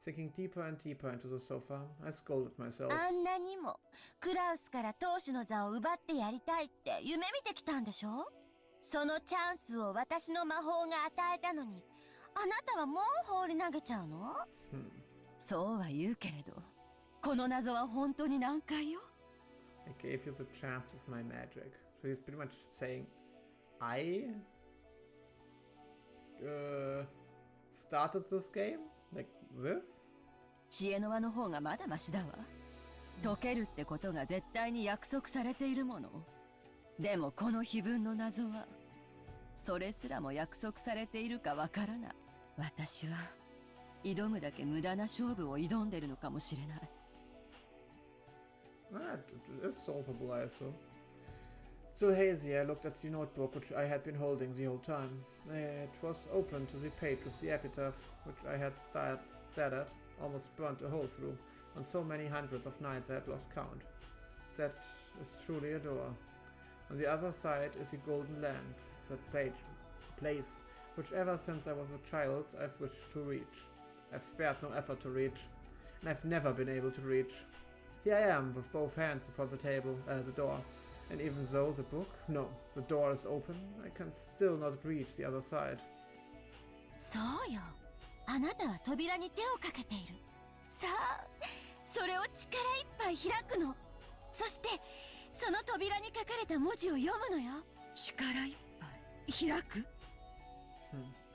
sinking deeper and deeper into the sofa, I scolded myself. あんなにもクラウスから当主の座を奪ってやりたいって夢見てきたんでしょ？そのチャンスを私の魔法が与えたのに、あなたはもう放り投げちゃうの？そうは言うけれど、この謎は本当に難解よ。I gave you the chance of my magic. So he's pretty much saying, I started this game? Like this? 知恵の輪の方がまだマシだわ。解けるってことが絶対に約束されているもの。でもこの碑文の謎は、それすらも約束されているかわからない。私は挑むだけ無駄な勝負を挑んでるのかもしれない。It is solvable, I assume. Still hazy, I looked at the notebook which I had been holding the whole time. It was open to the page with the epitaph, which I had stared at, almost burnt a hole through. On so many hundreds of nights I had lost count. That is truly a door. On the other side is the golden land, that place which ever since I was a child I've wished to reach. I've spared no effort to reach, and I've never been able to reach. Here I am, with both hands upon the table, the door, and even though the book, no, the door is open, I can still not reach the other side. そうよ。あなたは扉に手をかけている。さあ、それを力いっぱい開くの。そして、その扉に書かれた文字を読むのよ。力いっぱい開く？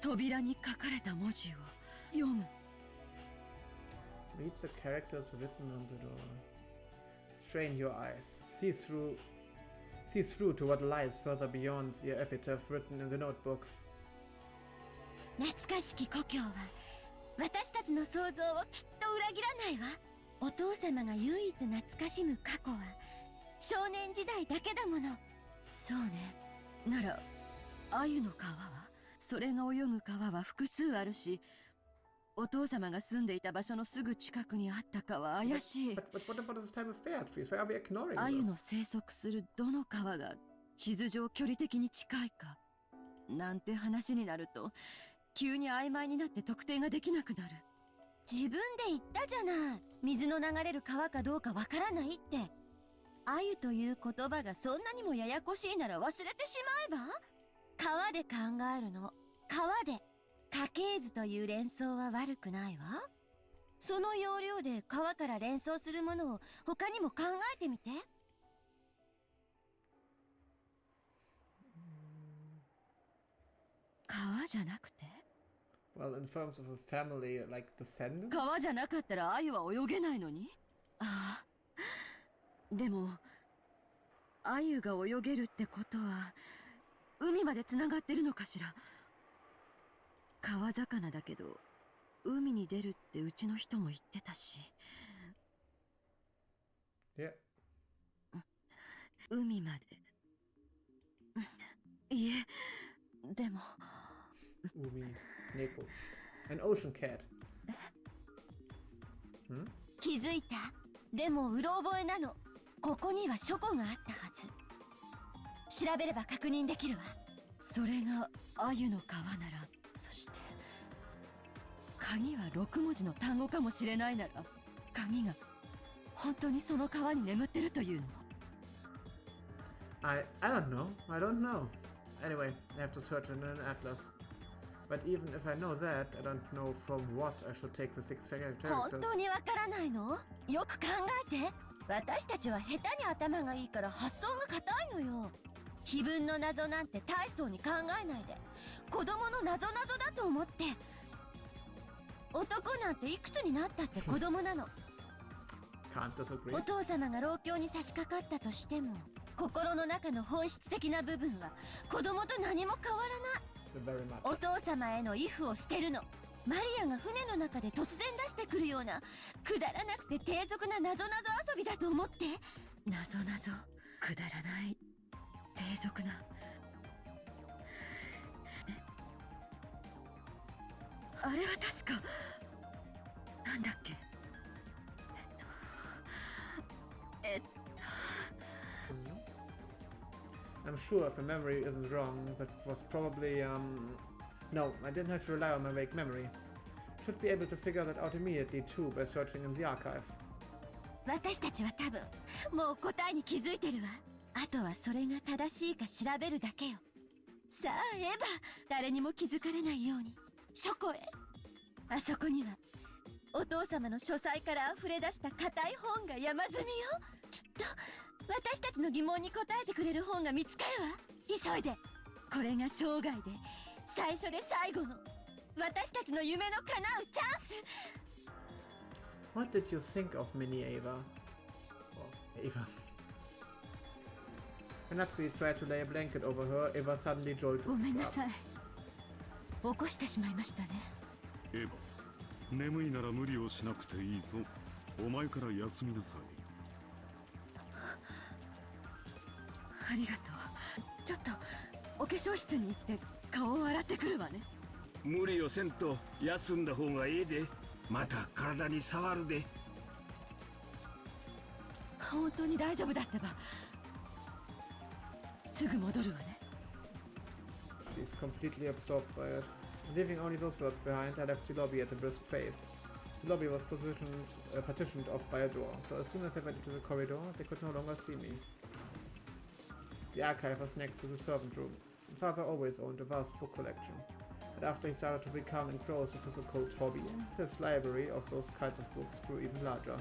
扉に書かれた文字を読む。Read the characters written on the door. Strain your eyes. See through to what lies further beyond the epitaph written in the notebook. 懐かしき故郷は私たちの想像をきっと裏切らないわ。お父様が唯一懐かしむ過去は少年時代だけだもの。そうね。なら鮎の川は、それが泳ぐ川は複数あるし、お父様が住んでいた場所のすぐ近くにあったかは怪しい。But what about this time of Beatrice? Why are we ignoring 鮎の this? 生息するどの川が地図上距離的に近いかなんて話になると、急に曖昧になって特定ができなくなる。自分で言ったじゃない。水の流れる川かどうかわからないって。鮎という言葉がそんなにもややこしいなら忘れてしまえば？川で考えるの。川で。家系図という連想は悪くないわ。その要領で川から連想するものを他にも考えてみて。川じゃなくて？ Well, in terms of a family, like descendants? 川じゃなかったら鮎は泳げないのに。ああ。でも鮎が泳げるってことは海までつながってるのかしら。川魚だけど海に出るってうちの人も言ってたし。Yeah. 海まで。いえ、でも。Umineko. An ocean cat. 気づいた？でもうろ覚えなの。ここには書庫があったはず。調べれば確認できるわ。それが鮎の川なら、そして鍵は6文字の単語かもしれないなら、鍵が本当にその川に眠ってるというの？ I don't know. I don't know. Anyway, I have to search in an atlas. But even if I know that, I don't know from what I should take the 6 characters. 本当にわからないの？よく考えて。私たちは下手に頭がいいから発想が硬いのよ。気分の謎なんて大層に考えないで、子供の謎だと思って。男なんていくつになったって子供なの。Can't disagree. お父様が老境に差し掛かったとしても、心の中の本質的な部分は子供と何も変わらない。お父様への畏怖を捨てるの。マリアが船の中で突然出してくるようなくだらなくて低俗な謎遊びだと思って。謎くだらない低俗な。あれは確かなんだっけ。I'm sure if my memory isn't wrong, that was probably, No, I didn't have to rely on my vague memory. Should be able to figure that out immediately too by searching in the archive. 私たちは多分もう答えに気づいてるわ。あとはそれが正しいか調べるだけよ。さあエヴァ、誰にも気づかれないように書庫へ。あそこにはお父様の書斎から溢れ出した硬い本が山積みよ。きっと私たちの疑問に答えてくれる本が見つかるわ。急いで。これが生涯で最初で最後の私たちの夢の叶うチャンス。 What did you think of Mini Ava? Or Ava? When Natsui tried to lay a blanket over her, Ava suddenly jolted ごめんな up. さい。起こしてしまいましたね。エヴァ、眠いなら無理をしなくていいぞ。お前から休みなさい。ありがとう。ちょっとお化粧室に行って顔を洗ってくるわね。無理をせんと休んだ方がいいで。また体に触るで。本当に大丈夫だってば。すぐ戻るわね。 She's completely absorbed by it. Leaving only those words behind, I left the lobby at a brisk pace. The lobby was partitioned off by a door, so as soon as I went into the corridor, they could no longer see me. The archive was next to the servant room. Father always owned a vast book collection, but after he started to become engrossed with his occult hobby, his library of those kinds of books grew even larger,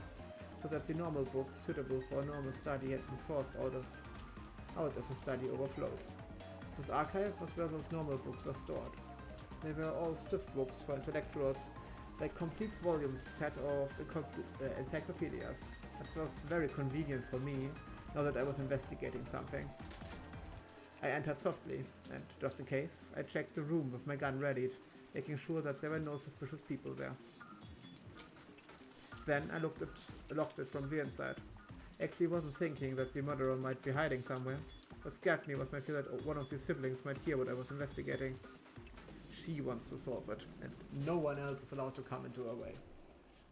so that the normal books suitable for a normal study had been forced out as the study overflowed. This archive was where those normal books were stored. They were all stiff books for intellectuals, like complete volumes set of encyclopedias. It was very convenient for me, now that I was investigating something. I entered softly, and just in case, I checked the room with my gun readied, making sure that there were no suspicious people there. Then I locked it from the inside. Actually wasn't thinking that the murderer might be hiding somewhere. What scared me was my fear that one of the siblings might hear what I was investigating. She wants to solve it, and no one else is allowed to come into her way.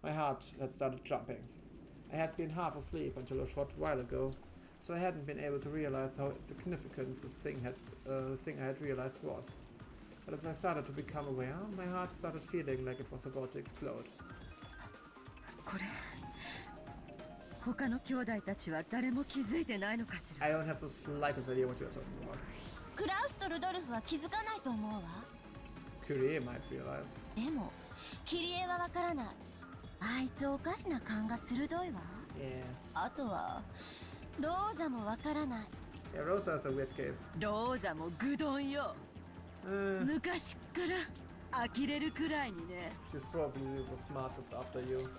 My heart had started jumping. I had been half asleep until a short while ago, so I hadn't been able to realize how significant the thing I had realized was. But as I started to become aware, my heart started feeling like it was about to explode. これ他の兄弟たちは誰も気づいてないのかしら。 I don't have the slightest idea what you're talking about. クラウスとルドルフは気づかないと思うわ。 Curie might realize. でもキリエはわからない。あいつおかしな勘が鋭いわ。 Yeah. あとはローザもわからない。 Yeah, Rosa is a weird case. ローザも愚鈍よ。昔っから呆れるくらいにね。 She's probably the smartest after you.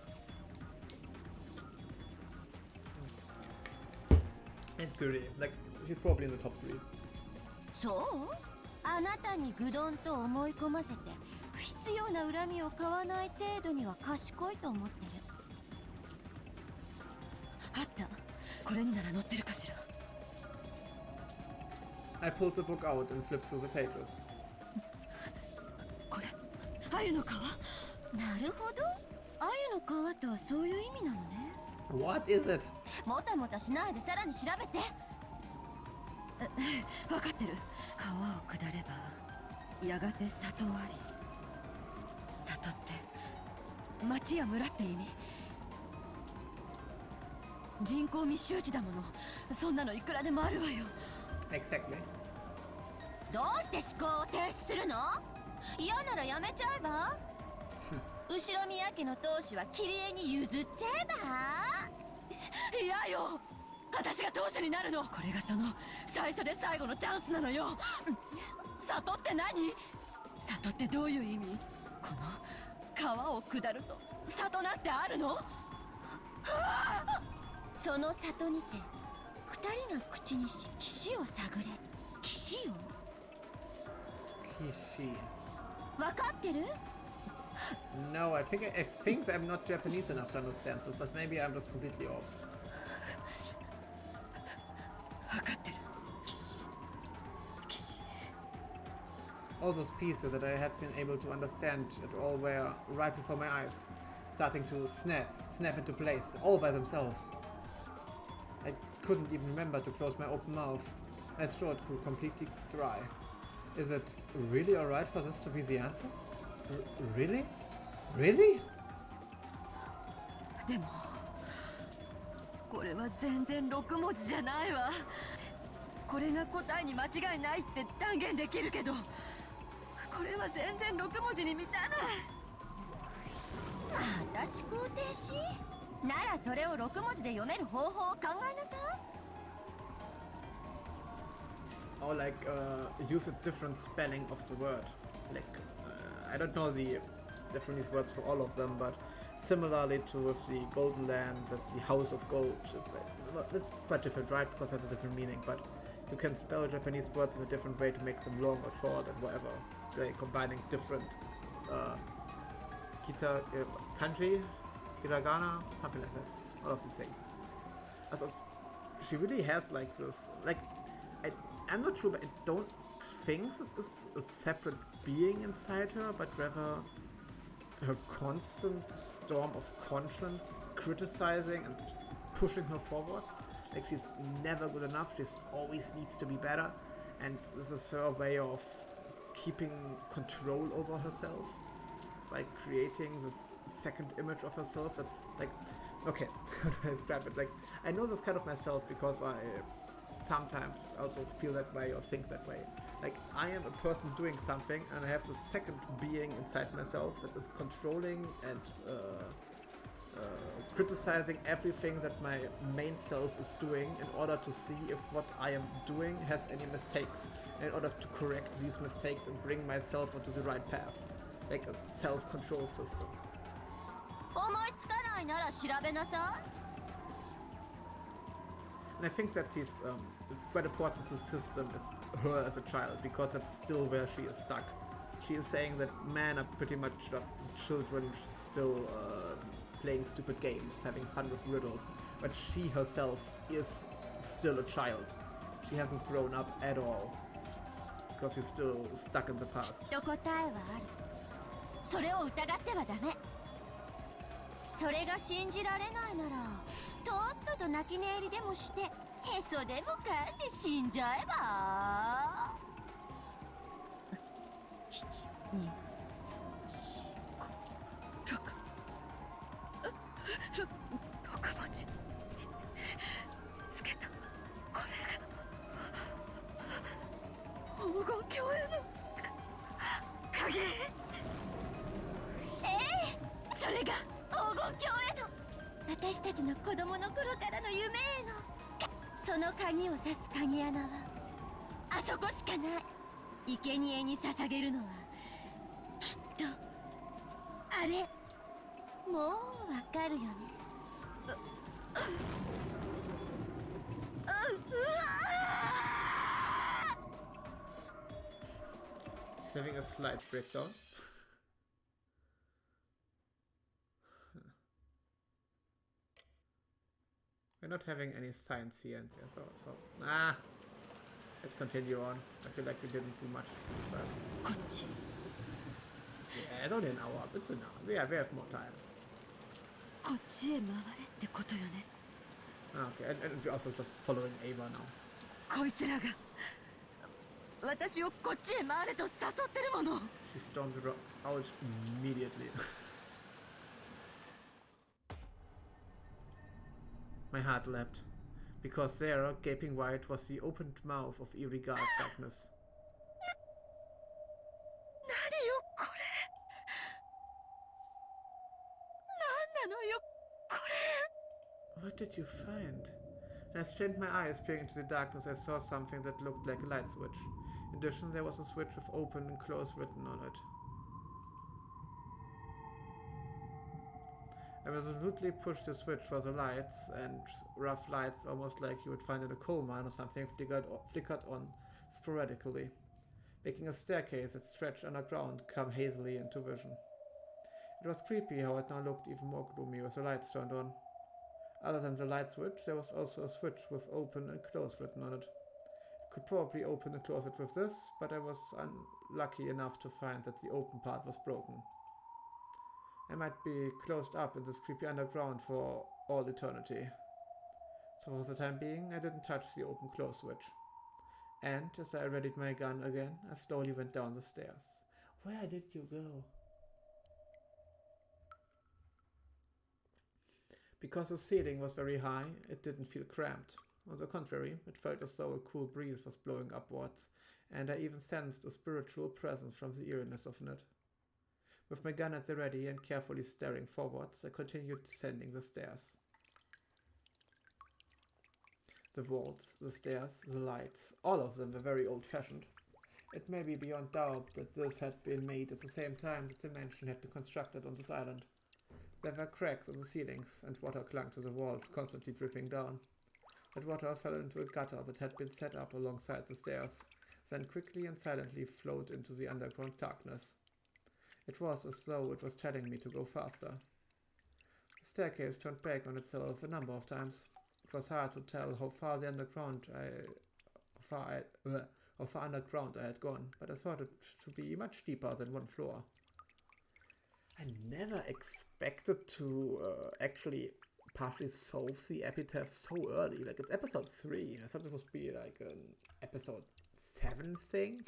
And Curie, like, she's probably in the top 3. そう？あなたに愚鈍と思い込ませて不必要な恨みを買わない程度には賢いと思ってる。あった。これになら載ってるかしら。I pulled the book out and flipped through the pages. これ、鮎の皮？なるほど。鮎の皮とはそういう意味なのね。What is it? もたもたしないでさらに調べて。分かってる。川を下ればやがて里あり。里って町や村って意味。人口密集地だもの。そんなのいくらでもあるわよ。Exactly. どうして思考を停止するの？嫌ならやめちゃえば？後ろ宮家の当主は桐江に譲っちゃえば？嫌よ。私が当主になるの。これがその最初で最後のチャンスなのよ。里って何？里ってどういう意味？この川を下ると里なんてあるの？その里にて二人が口にし岸を探れ。岸を？ Kishi. 分かってる？ No, I think I'm not Japanese enough to understand this, but maybe I'm just completely off. 分かってる。 All those pieces that I had been able to understand at all were right before my eyes, starting to snap into place, all by themselves. I couldn't even remember to close my open mouth. My throat grew completely dry. Is it really alright for this to be the answer? Really? Really? でもこれは全然6文字じゃないわ。これが答えに間違いないって断言できるけど、これは全然6文字に満たない。また思考停止？ならそれを6文字で読める方法を考えなさい。 Or like use a different spelling of the word. Like I don't know the Japanese words for all of them, but similarly to with the Golden Land, that's the House of Gold. It's quite different, right? Because it has a different meaning, but you can spell Japanese words in a different way to make them long or short and whatever. They're combining different kanji, hiragana, something like that. All of these things. Also, she really has like this, like, I'm not sure, but I don't think this is a separate being inside her, but rather her constant storm of conscience criticizing and pushing her forwards. Like she's never good enough, she always needs to be better, and this is her way of keeping control over herself by creating this second image of herself that's like, okay, how do I describe it? Like, I know this kind of myself because I sometimes also feel that way or think that way. Like, I am a person doing something and I have this second being inside myself that is controlling and criticizing everything that my main self is doing in order to see if what I am doing has any mistakes, in order to correct these mistakes and bring myself onto the right path. Like a self-control system. 思いつかないなら調べなさい。 And I think that it's quite important the system is her as a child, because that's still where she is stuck. She is saying that men are pretty much just children still playing stupid games, having fun with riddles, but she herself is still a child. She hasn't grown up at all, because she's still stuck in the past. きっと答えはある。それを疑ってはダメ。それが信じられないなら、とっとと泣き寝入りでもして、へそでもかんで死んじゃえば。7、2、4、5、6文字つけた。これが黄金鏡への鍵。それが黄黄金鏡へと、私たちの子供の頃からの夢へのその鍵を指す鍵穴はあそこしかない。生贄に捧げるのはきっとあれ。もうわかるよね。He's having a slight breakdown. We're not having any signs here and there, so let's continue on. I feel like we didn't do much this time. こっち。 Yeah, it's only an hour. It's an hour. We have more time. こっちへ回れってことよね。 Okay, and we're also just following Ava now. こいつらが私をこっちへ回れと誘ってるもの。 She stormed out immediately. My heart leapt, because there, gaping wide, was the opened mouth of eerie darkness. 何よこれ。何なのよこれ。 What did you find? And I strained my eyes, peering into the darkness. I saw something that looked like a light switch. In addition, there was a switch with open and close written on it. I resolutely pushed the switch for the lights, and rough lights, almost like you would find in a coal mine or something, flickered on sporadically, making a staircase that stretched underground come hazily into vision. It was creepy how it now looked even more gloomy with the lights turned on. Other than the light switch, there was also a switch with open and close written on it. It could probably open and close it with this, but I was unlucky enough to find that the open part was broken. I might be closed up in this creepy underground for all eternity. So for the time being, I didn't touch the open-close switch. And as I readied my gun again, I slowly went down the stairs. Where did you go? Because the ceiling was very high, it didn't feel cramped. On the contrary, it felt as though a cool breeze was blowing upwards, and I even sensed a spiritual presence from the eeriness of it. With my gun at the ready and carefully staring forwards, I continued descending the stairs. The walls, the stairs, the lights, all of them were very old-fashioned. It may be beyond doubt that this had been made at the same time that the mansion had been constructed on this island. There were cracks in the ceilings, and water clung to the walls, constantly dripping down. That water fell into a gutter that had been set up alongside the stairs, then quickly and silently flowed into the underground darkness. It was as though it was telling me to go faster. The staircase turned back on itself a number of times. It was hard to tell how far underground I had gone, but I thought it to be much deeper than one floor. I never expected to actually partially solve the epitaph so early. Like, it's episode 3. I thought it was supposed to be like an episode 7 thing.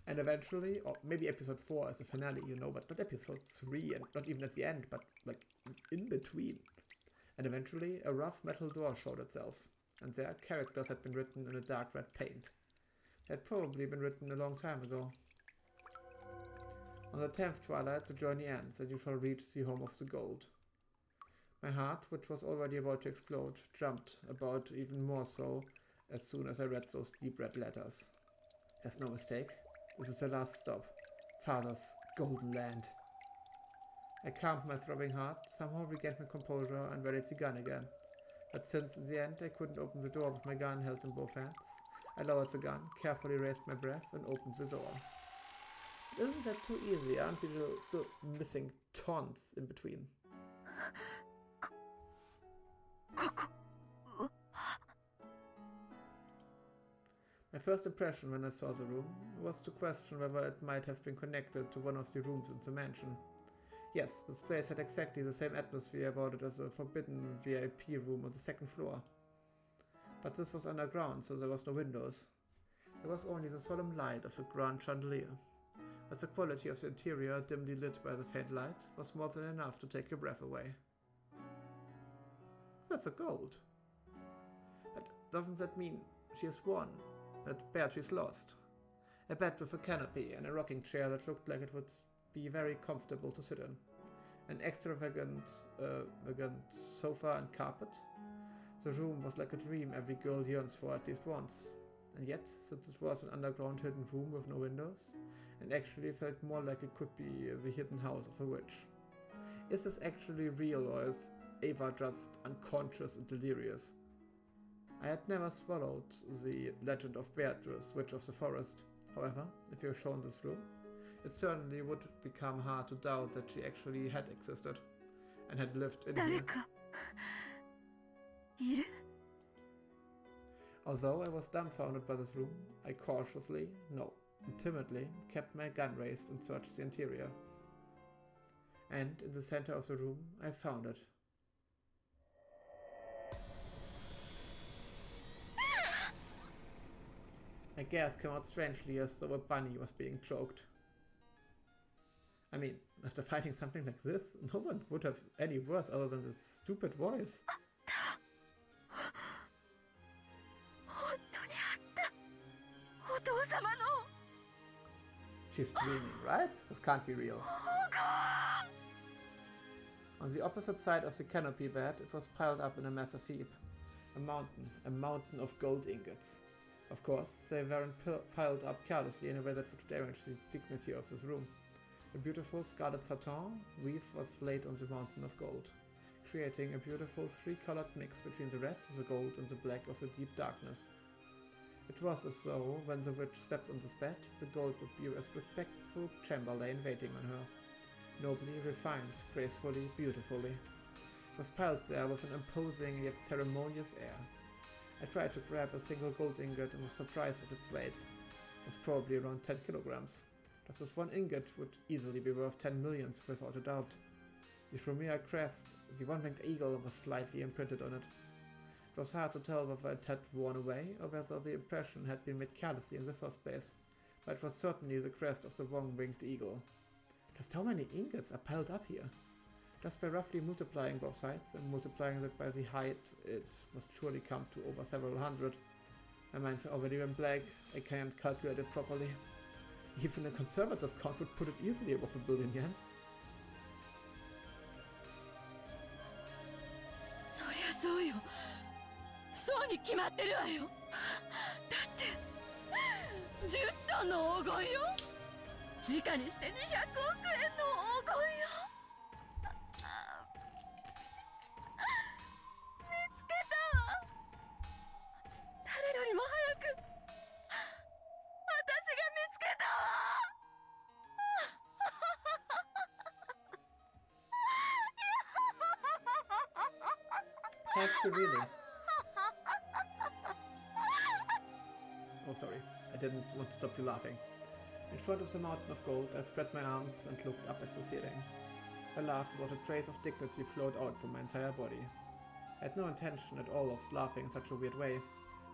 And eventually, or maybe episode 4 is the finale, you know, but not episode 3, and not even at the end, but like in between. And eventually, a rough metal door showed itself, and there characters had been written in a dark red paint. They had probably been written a long time ago. On the 10th twilight, the journey ends, and you shall reach the home of the gold. My heart, which was already about to explode, jumped about even more so as soon as I read those deep red letters. There's no mistake. This is the last stop. Father's golden land. I calmed my throbbing heart, somehow regained my composure, and readied the gun again. But since in the end I couldn't open the door with my gun held in both hands, I lowered the gun, carefully raised my breath, and opened the door. Isn't that too easy? Aren't we still missing tons in between? My first impression when I saw the room was to question whether it might have been connected to one of the rooms in the mansion. Yes, this place had exactly the same atmosphere about it as a forbidden VIP room on the 2nd floor. But this was underground, so there was no windows. There was only the solemn light of a grand chandelier. But the quality of the interior, dimly lit by the faint light, was more than enough to take your breath away. That's a gold. But doesn't that mean she has won? That Beatrice lost? A bed with a canopy and a rocking chair that looked like it would be very comfortable to sit in. an extravagant sofa and carpet. The room was like a dream every girl yearns for at least once. And yet, since it was an underground hidden room with no windows, it actually felt more like it could be the hidden house of a witch. Is this actually real, or is Ava just unconscious and delirious? I had never swallowed the legend of Beatrice, Witch of the Forest. However, if you're shown this room, it certainly would become hard to doubt that she actually had existed and had lived in here. Although I was dumbfounded by this room, I cautiously, no, timidly, kept my gun raised and searched the interior. And in the center of the room, I found it. My gas came out strangely as though a bunny was being choked. I mean, after fighting something like this, no one would have any words other than this stupid voice. She's dreaming, right? This can't be real. On the opposite side of the canopy bed, it was piled up in a massive heap. A mountain of gold ingots. Of course, they weren't piled up carelessly in a way that would damage the dignity of this room. A beautiful scarlet satin weave was laid on the mountain of gold, creating a beautiful three-colored mix between the red, the gold, and the black of the deep darkness. It was as though, when the witch stepped on this bed, the gold would be a respectful chamberlain waiting on her. Nobly, refined, gracefully, beautifully. It was piled there with an imposing yet ceremonious air. I tried to grab a single gold ingot and was surprised at its weight. It was probably around 10 kilograms. Just as one ingot would easily be worth 10 millions without a doubt. The Ushiromiya crest, the one-winged eagle, was slightly imprinted on it. It was hard to tell whether it had worn away or whether the impression had been made carelessly in the first place, but it was certainly the crest of the one-winged eagle. Just how many ingots are piled up here? Just by roughly multiplying both sides and multiplying that by the height, it must surely come to over several hundred. My mind already went blank. I can't calculate it properly. Even a conservative count would put it easily above $1 billion yen. そりゃそうよ。そうに決まってるわよ。だって10トンの黄金よ。時価にして200億円の黄金よ。見つけたわ。誰よりも早く私が見つけたわ。Have to really. Oh, sorry. I didn't want to stop you laughing. In front of the mountain of gold, I spread my arms and looked up at the ceiling. A laugh without a trace of dignity flowed out from my entire body. I had no intention at all of laughing in such a weird way,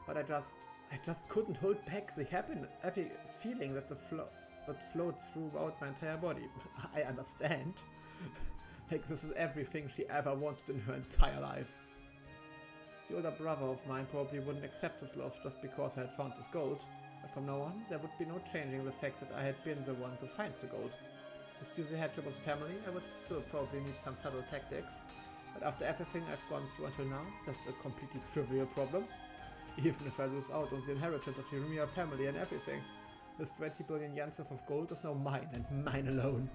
but I just couldn't hold back the happy feeling that flowed throughout my entire body. I understand. Like this is everything she ever wanted in her entire life. The older brother of mine probably wouldn't accept his loss just because I had found this gold, but from now on there would be no changing the fact that I had been the one to find the gold. To skew the headship of the family, I would still probably need some subtle tactics, but after everything I've gone through until now, that's a completely trivial problem. Even if I lose out on the inheritance of the Ushiromia family and everything, this 20 billion yen worth of gold is now mine and mine alone.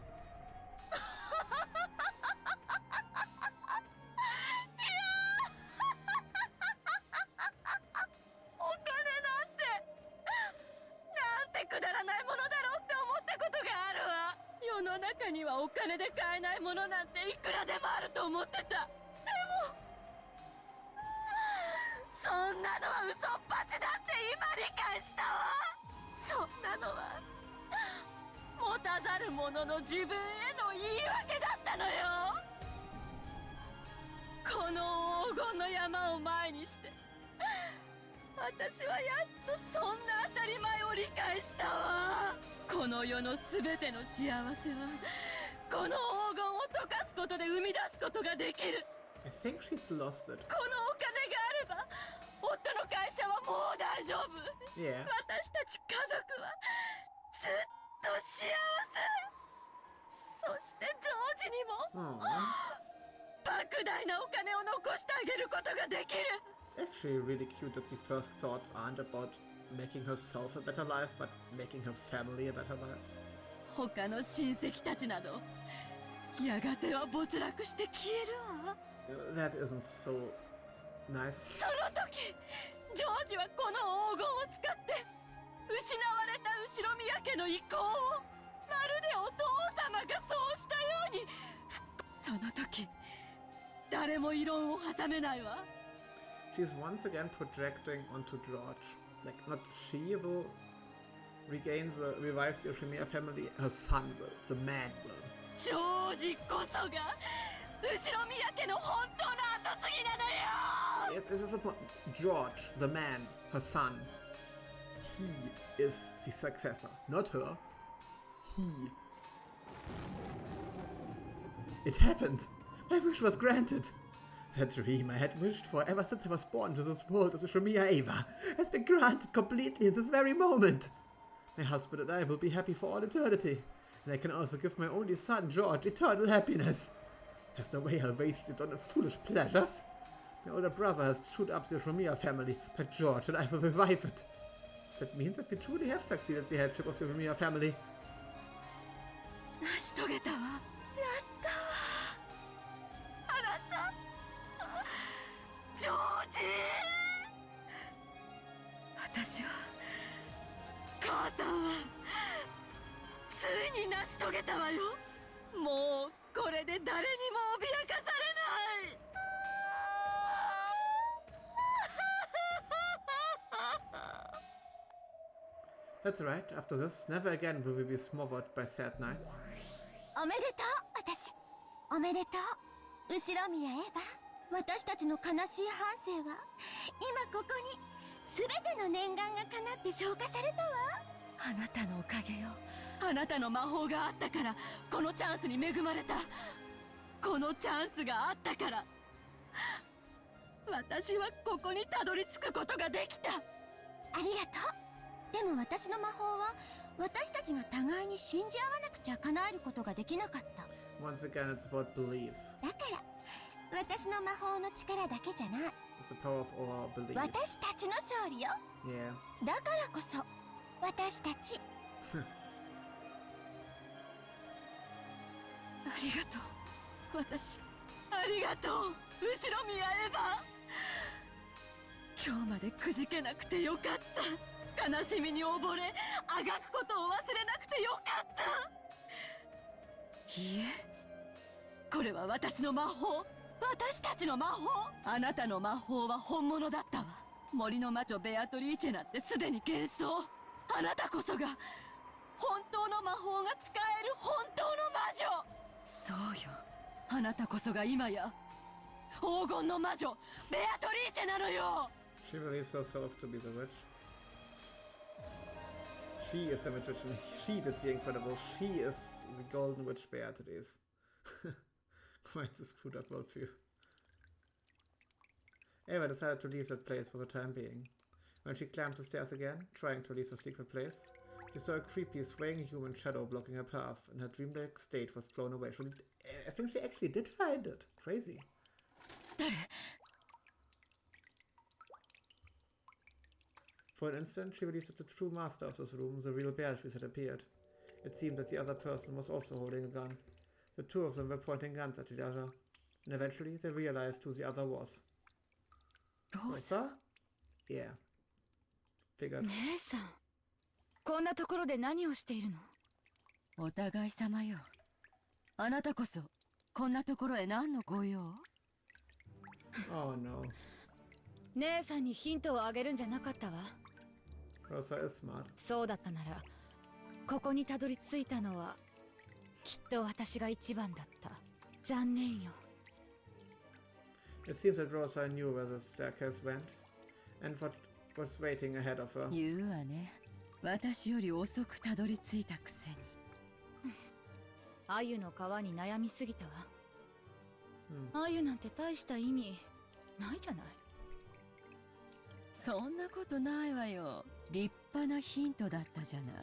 I think she's lost it. Yeah. にも Aw. 莫大なお金を残してあげることができる。 It's actually really cute that the first thoughts aren't about making herself a better life, but making her family a better life. 他の親戚たちなどやがては没落して消えるわ。 That isn't so nice. その時ジョージはこの黄金を使って失われた後ろ宮家の意向をまるでお父様がそうしたようにその時誰も異論を挟めないわ。 She's once again projecting onto George. Like, not she will revive the Ushiromiya family, her son will, the man will. ジョージこそが後ろ宮家の本当の跡継ぎなのよ。 It's also George, the man, her son. He is the successor, not her. He. It happened. My wish was granted. That dream I had wished for ever since I was born to this world as Ushiromiya Eva has been granted completely in this very moment. My husband and I will be happy for all eternity, and I can also give my only son, George, eternal happiness. There's no way I'll waste it on foolish pleasures. My older brother has chewed up the Ushiromiya family, but George and I will revive it. That means that we truly have succeeded the headship of the Ushiromiya family. 成し遂げたわ。やったわ。あなたジョージ。私は母さんはついに成し遂げたわよ。もうこれで誰にも脅かされない。That's right, after this, never again will we be smothered by sad nights. おめでとう、私。おめでとう、後ろ宮エヴァ。私たちの悲しい半生は今ここに全ての念願が叶って消化されたわ。あなたのおかげよ。あなたの魔法があったからこのチャンスに恵まれた。このチャンスがあったから私はここにたどり着くことができた。ありがとう。でも私の魔法は私たちが互いに信じ合わなくちゃ叶えることができなかった。 Once again, it's about belief. だから私の魔法の力だけじゃない。 It's the power of our belief. 私たちの勝利よ。 Yeah. だからこそ私たちありがとう。私ありがとう。後ろ宮エヴァ。今日までくじけなくてよかった。悲しみに溺れあがくことを忘れなくてよかった。いいえ、これは私の魔法。私たちの魔法。あなたの魔法は本物だったわ。森の魔女ベアトリーチェなんてすでに幻想。あなたこそが本当の魔法が使える本当の魔女。そうよ、あなたこそが今や黄金の魔女ベアトリーチェなのよ。 She believes herself to be the witch. She is the magician. She did the incredible. She is the golden witch Beatrice. Quite the screwed up worldview. Eva decided to leave that place for the time being. When she climbed the stairs again, trying to leave the secret place, she saw a creepy, swaying human shadow blocking her path, and her dreamlike state was blown away. I think she actually did find it. Crazy. 誰？ For an instant, she believed that the true master of this room, the real Beatrice, had appeared. It seemed that the other person was also holding a gun. The two of them were pointing guns at each other, and eventually they realized who the other was. Rosa? Yeah. Figured. 姉さん、こんなところで何をしているの？お互い様よ。あなたこそこんなところへ何のご用？ Oh no. 姉さんにヒントをあげるんじゃなかったわ。Rosa is smart. そうだったなら、ここにたどり着いたのはきっと私が一番だった。残念よ。 It seems that Rosa knew where the staircase went, and what was waiting ahead of her. 言うわね。私より遅くたどり着いたくせに。アユの皮に悩みすぎたわ。アユなんて大した意味ないじゃない。そんなことないわよ。立派なヒントだったじゃない。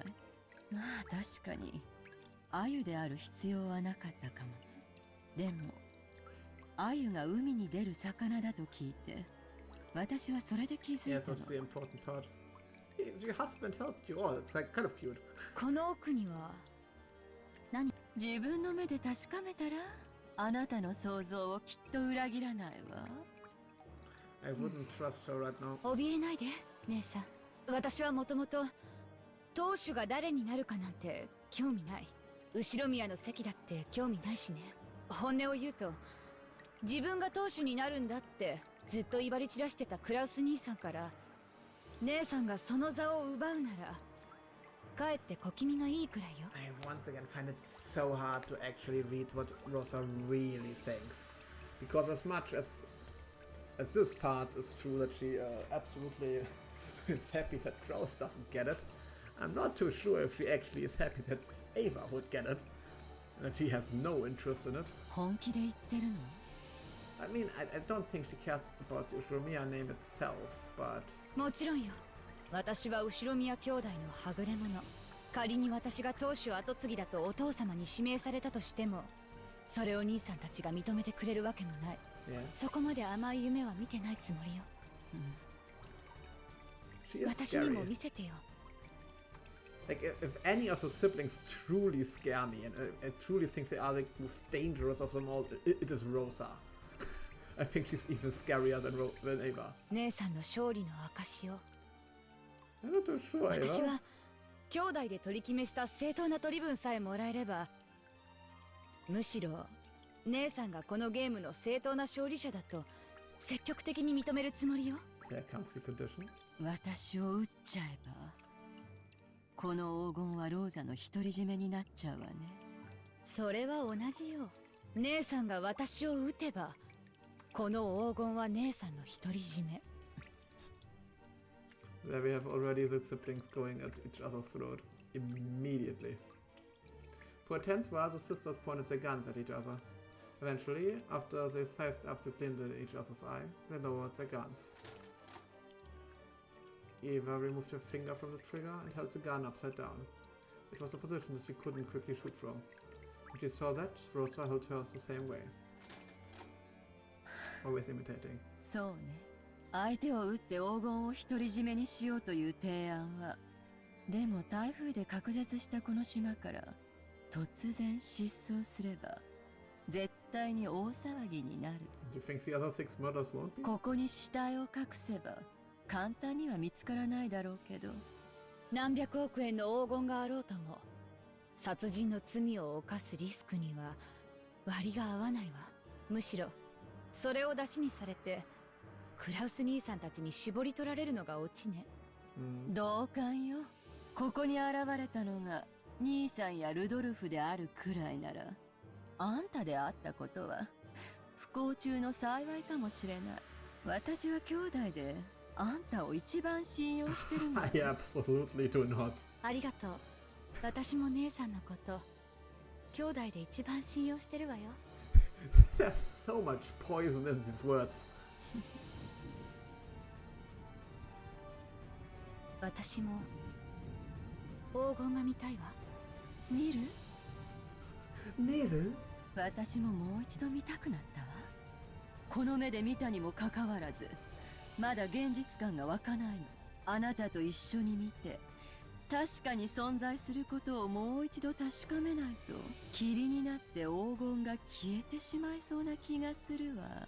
まあ確かにアユである必要はなかったかも。でもアユが海に出る魚だと聞いて、私はそれで気づ Yeah, いたの。 that's the important part. Your husband helped you. Oh, it's like kind of cute. この奥には自分の目で確かめたら、あなたの想像をきっと裏切らないわ。 I wouldn't trust her right now. 怯えないで姉さん。私はもともと当主が誰になるかなんて興味ない。後ろ宮の席だって興味ないしね。本音を言うと、自分が当主になるんだってずっと威張り散らしてたクラウス兄さんから姉さんがその座を奪うならかえって小気味がいいくらいよ。 I once again find it so hard to actually read what Rosa really thinks. Because as much as this part is true that she absolutely is happy that Kraus doesn't get it, I'm not too sure if she actually is happy that Ava would get it. And she has no interest in it. 本気で言ってるの？ I mean, I don't think she cares about the Ushiromiya name itself, but... もちろんよ。私は後宮兄弟のはぐれ者。仮に私が当主跡継ぎだとお父様に指名されたとしても、それを兄さんたちが認めてくれるわけもない。Yeah. そこまで甘い夢は見てないつもりよ。She is 私にも scary. 見せてよ。Like, if any of the siblings truly scare me, and I truly think they are the most dangerous of them all, it is Rosa. I think she's even scarier than Ava. 姉さんの勝利の証を。I'm not too sure, 私 Ava. は兄弟で取り決めした正当な取り分さえもらえれば、むしろ姉さんがこのゲームの正当な勝利者だと積極的に認めるつもりよ。 There comes the condition. 私を撃っちゃえば、この黄金はローザの独り占めになっちゃうわね。それは同じよ。姉さんが私を撃てば、この黄金は姉さんの独り占め。 There we have already the siblings going at each other's throat immediately. For a tense while, the sisters pointed their guns at each other. Eventually, after they sized up the glint in each other's eye, they lowered their guns. Eva removed her finger from the trigger and held the gun upside down. It was a position that she couldn't quickly shoot from. When she saw that, Rosa held hers the same way. Always imitating. そうね。相手を撃って黄金を独り占めにしようという提案は、でも台風で隔絶したこの島から突然失踪すれば絶対に大騒ぎになる。 Do you think the other six murders won't be? ここに死体を隠せば簡単には見つからないだろうけど、何百億円の黄金があろうとも、殺人の罪を犯すリスクには割が合わないわ。むしろそれを出しにされてクラウス兄さんたちに絞り取られるのがオチね。同感よ。ここに現れたのが兄さんやルドルフであるくらいなら、あんたであったことは不幸中の幸いかもしれない。私は兄弟であんたを一番信用してるの。I absolutely do not. ありがとう。私も姉さんのこと兄弟で一番信用してるわよ。There's so much poison in these words. 私も黄金が見たいわ。見る？見る？私ももう一度見たくなったわ。この目で見たにもかかわらず、まだ現実感が湧かないの。あなたと一緒に見て、確かに存在することをもう一度確かめないと、霧になって黄金が消えてしまいそうな気がするわ。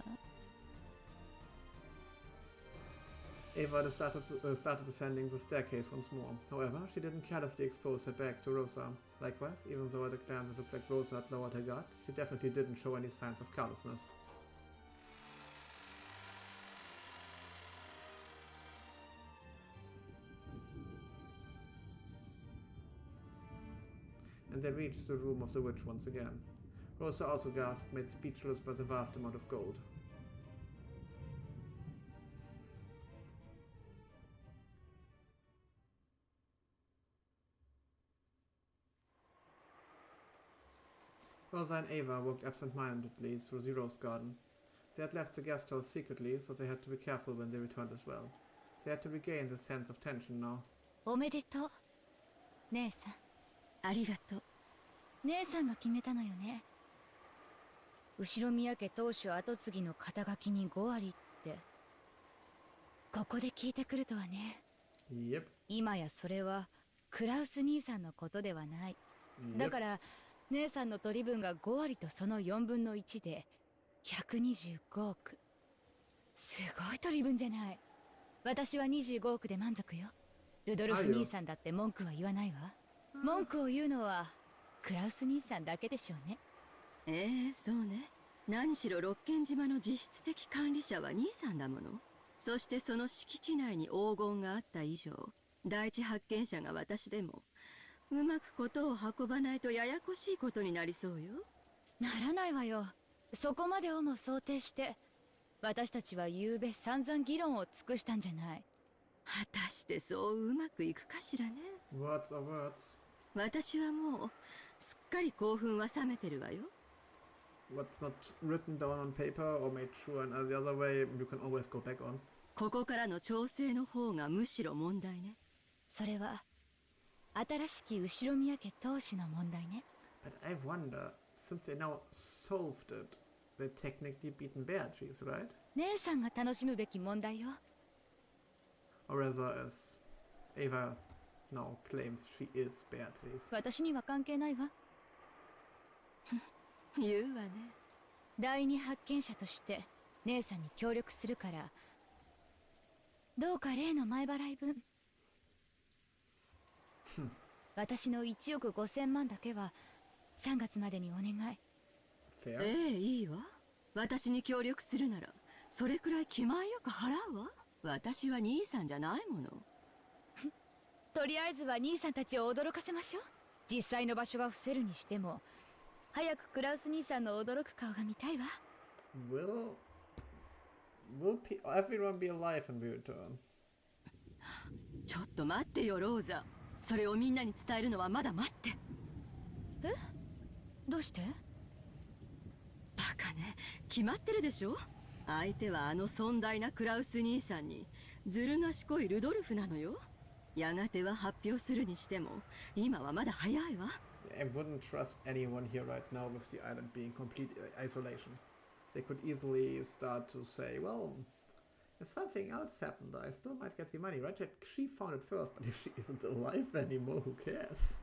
Ava started descending the staircase once more. However, she didn't carelessly expose her back to Rosa. Likewise, even though at a glance it looked like Rosa had lowered her guard, she definitely didn't show any signs of carelessness. And they reached the room of the witch once again. Rosa also gasped, made speechless by the vast amount of gold. Rosa and Ava walked absent-mindedly through the rose garden. They had left the guest house secretly, so they had to be careful when they returned as well. They had to regain the sense of tension now. おめでとう姉さん。ありがとう。姉さんが決めたのよね。後宮家当主跡継ぎの肩書きに5割って、ここで聞いてくるとはね。Yep. 今やそれはクラウス兄さんのことではない。だから姉さんの取り分が5割とその4分の1で125億。すごい取り分じゃない。私は25億で満足よ。ルドルフ兄さんだって文句は言わないわ。文句を言うのはクラウス兄さんだけでしょうね。そうね。何しろ六軒島の実質的管理者は兄さんだもの。そしてその敷地内に黄金があった以上、第一発見者が私でもうまくことを運ばないとややこしいことになりそうよ。ならないわよ。そこまでをも想定して私たちは昨べ散々議論を尽くしたんじゃない。果たしてそううまくいくかしらね。 Words are words. 私はもうすっかり興奮は冷めてるわよ。 What's not written down on paper or made sure in the other way, you can always go back on. ここからの調整の方がむしろ問題ね。それは新しき後宮家当主の問題ね。 But I wonder, since they now solved it, they technically beaten Beatrice, right? 姉さんが楽しむべき問題よ。 Or rather, as Ava now claims she is Beatrice. 私には関係ないわ。言うわね。第二発見者として姉さんに協力するから、どうか例の前払い分私の1億5000万だけは3月までにお願い。 Fair. いいわ。私に協力するならそれくらい気前よく払うわ。私は兄さんじゃないもの。とりあえずは兄さんたちを驚かせましょう。実際の場所は伏せるにしても早くクラウス兄さんの驚く顔が見たいわ。 Will everyone be alive when we return? ちょっと待ってよローザ。それをみんなに伝えるのはまだ待って。どうして？バカね。決まってるでしょ。相手はあの尊大なクラウス兄さんにずる賢いルドルフなのよ。やがては発表するにしても今はまだ早いわ。 I wouldn't trust anyone here right now with the island being complete isolation. They could easily start to say, well, if something else happened, I still might get the money, right? She found it first, but if she isn't alive anymore, who cares?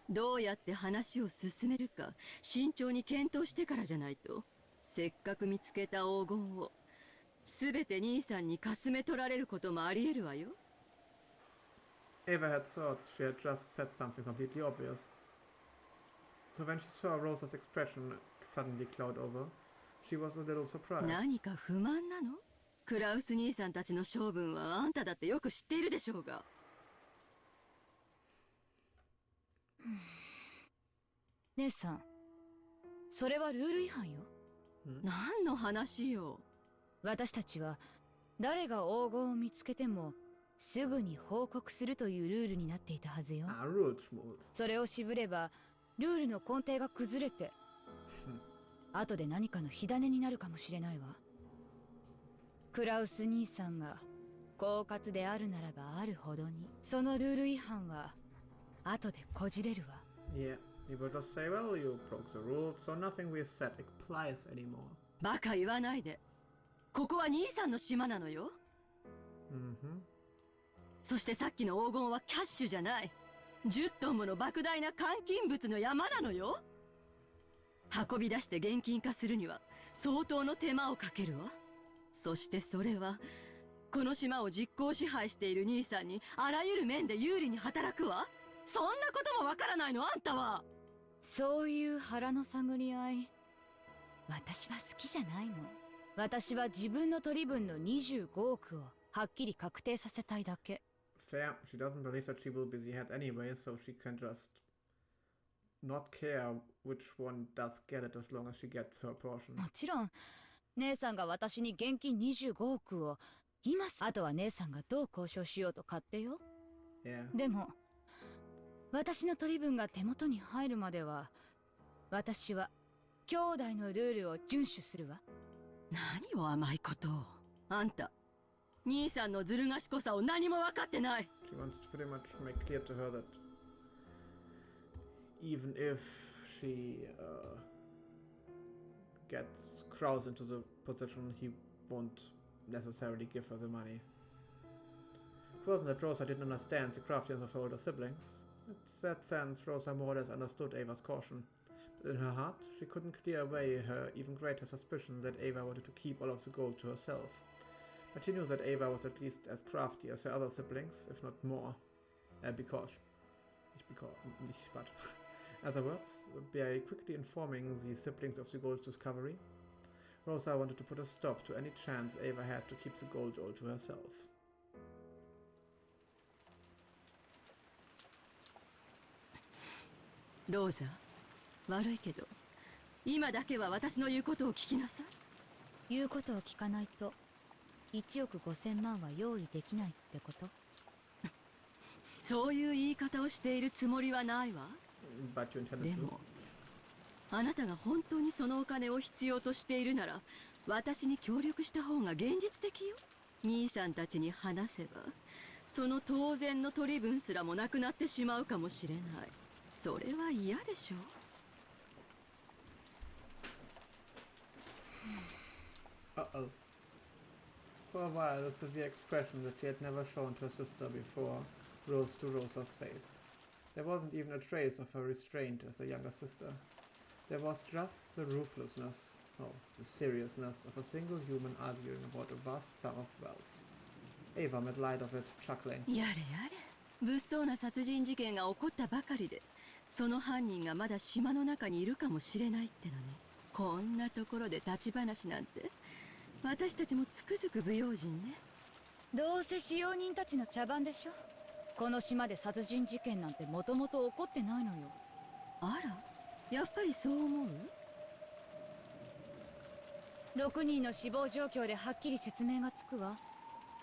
どうやって話を進めるか慎重に検討してからじゃないと。せっかく見つけた黄金を全て兄さんにかすめ取られることもあり得るわよ。 Ava had thought she had just said something completely obvious. So when she saw Rosa's expression suddenly cloud over, she was a little surprised. 何か不満なの？クラウス兄さんたちの性分はあんただってよく知っているでしょうが。姉さん、それはルール違反よ。何の話よ。私たちは誰が黄金を見つけてもすぐに報告するというルールになっていたはずよ。Rules. それを渋ればルールの根底が崩れて後で何かの火種になるかもしれないわ。クラウス兄さんが狡猾であるならばあるほどにそのルール違反は後でこじれるわ。 Yeah, he will just say, well, you broke the rules, so nothing we said applies anymore. バカ言わないで。ここは兄さんの島なのよ。そしてさっきの黄金はキャッシュじゃない。10トンもの莫大な換金物の山なのよ。運び出して現金化するには相当の手間をかけるわ。そしてそれはこの島を実効支配している兄さんにあらゆる面で有利に働くわ。そんなこともわからないのあんたは。そういう腹の探り合い私は好きじゃないの。私は自分の取り分の25億をはっきり確定させたいだけ。 Fair, she doesn't believe that she will be the head anyway, so she can just not care which one does get it as long as she gets her portion. もちろん姉さんが私に現金25億を今あとは姉さんがどう交渉しようと勝手よ。 Yeah. でも私の取り分が手元に入るまでは私は兄弟のルールを遵守するわ。何を甘いことを。あんた兄さんのずる賢さを何も分かってない。 She wants to pretty much make clear to her that even if she gets Kraus into the position, he won't necessarily give her the money. It wasn't that Rosa didn't understand the craftiness of her older siblings. In that sense, Rosa more or less understood Ava's caution. But in her heart, she couldn't clear away her even greater suspicion that Ava wanted to keep all of the gold to herself. But she knew that Ava was at least as crafty as her other siblings, if not more. Because. Nicht but. In other words, by quickly informing the siblings of the gold's discovery, Rosa wanted to put a stop to any chance Ava had to keep the gold all to herself. ローザ、悪いけど、今だけは私の言うことを聞きなさい。言うことを聞かないと1億5000万は用意できないってこと？そういう言い方をしているつもりはないわ。でも、あなたが本当にそのお金を必要としているなら、私に協力した方が現実的よ。兄さんたちに話せば、その当然の取り分すらもなくなってしまうかもしれない。それは嫌でしょ。Uh-oh. For a while, a severe expression that she had never shown to her sister before rose to Rosa's face. There wasn't even a trace of her restraint as a younger sister. There was just the ruthlessness, the seriousness of a single human arguing about a vast sum of wealth. Ava made light of it, chuckling. やれやれ。物騒な殺人事件が起こったばかりで、その犯人がまだ島の中にいるかもしれないってのに、こんなところで立ち話なんて、私たちもつくづく不用心ね。どうせ使用人たちの茶番でしょ。この島で殺人事件なんてもともと起こってないのよ。あら、やっぱりそう思う？6人の死亡状況ではっきり説明がつくわ。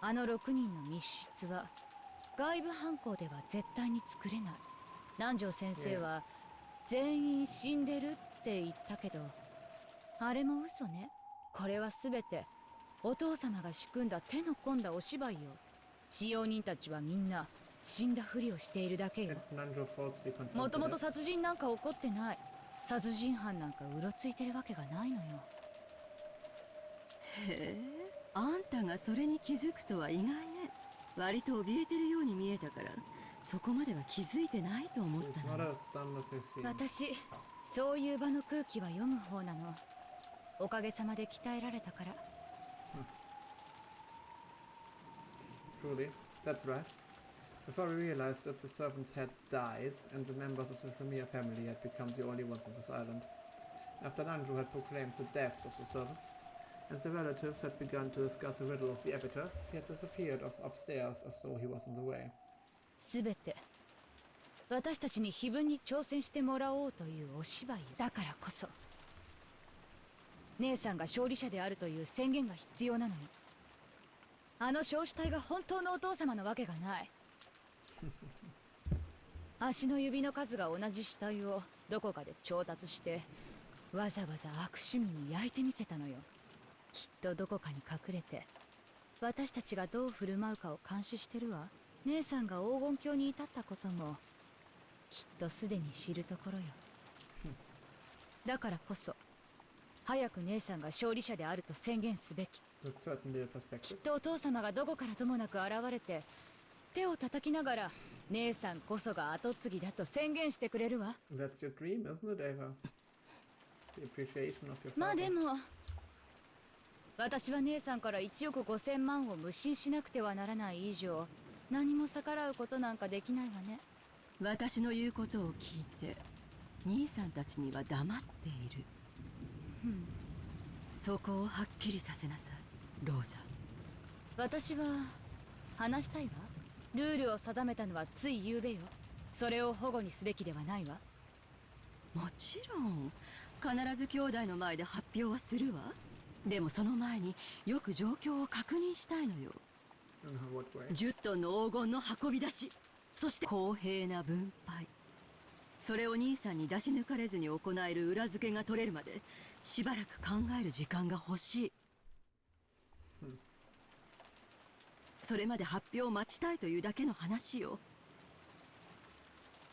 あの6人の密室は外部犯行では絶対に作れない。南條先生は全員死んでるって言ったけど、あれも嘘ね。これは全てお父様が仕組んだ手の込んだお芝居よ。使用人たちはみんな死んだふりをしているだけよ。もともと殺人なんか起こってない。殺人犯なんかうろついてるわけがないのよ。へえ、あんたがそれに気づくとは意外ね。割と怯えてるように見えたから、そこまでは気づいてないと思ったの。私、そういう場の空気は読む方なの。おかげさまで鍛えられたから。Truly, that's right. Before we realized that the servants had died and the members of the Ushiromiya family had become the only ones on this island. After Nanju had proclaimed the deaths of the servants, and the relatives had begun to discuss the riddle of the epitaph, he had disappeared upstairs as though he was in the way. すべて私たちに非分に挑戦してもらおうというお芝居だからこそ、姉さんが勝利者であるという宣言が必要なのに、あの焼死体が本当のお父様のわけがない。足の指の数が同じ死体をどこかで調達してわざわざ悪趣味に焼いてみせたのよ。きっとどこかに隠れて私たちがどう振る舞うかを監視してるわ。姉さんが黄金鏡に至ったこともきっとすでに知るところよ。だからこそ早く姉さんが勝利者であると宣言すべき。きっとお父様がどこからともなく現れて手を叩きながら姉さんこそが跡継ぎだと宣言してくれるわ。まあでも私は姉さんから1億5000万を無心しなくてはならない以上、何も逆らうことなんかできないわね。私の言うことを聞いて兄さんたちには黙っている。そこをはっきりさせなさい、ローザ。私は話したいわ。ルールを定めたのはつい昨べよ。それを保護にすべきではないわ。もちろん必ず兄弟の前で発表はするわ。でもその前によく状況を確認したいのよ。10トンの黄金の運び出し、そして公平な分配、それを兄さんに出し抜かれずに行える裏付けが取れるまでしばらく考える時間が欲しい。それまで発表を待ちたいというだけの話よ。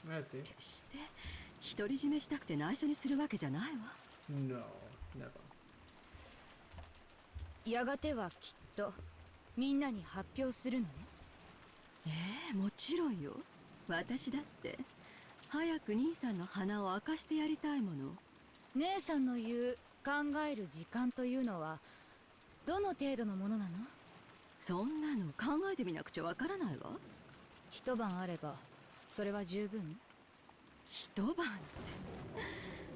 決して独り占めしたくて内緒にするわけじゃないわ。No, never. やがてはきっとみんなに発表するのね。もちろんよ。私だって早く兄さんの鼻を明かしてやりたいもの。姉さんの言う考える時間というのはどの程度のものなの？そんなの考えてみなくちゃわからないわ。一晩あればそれは十分？一晩って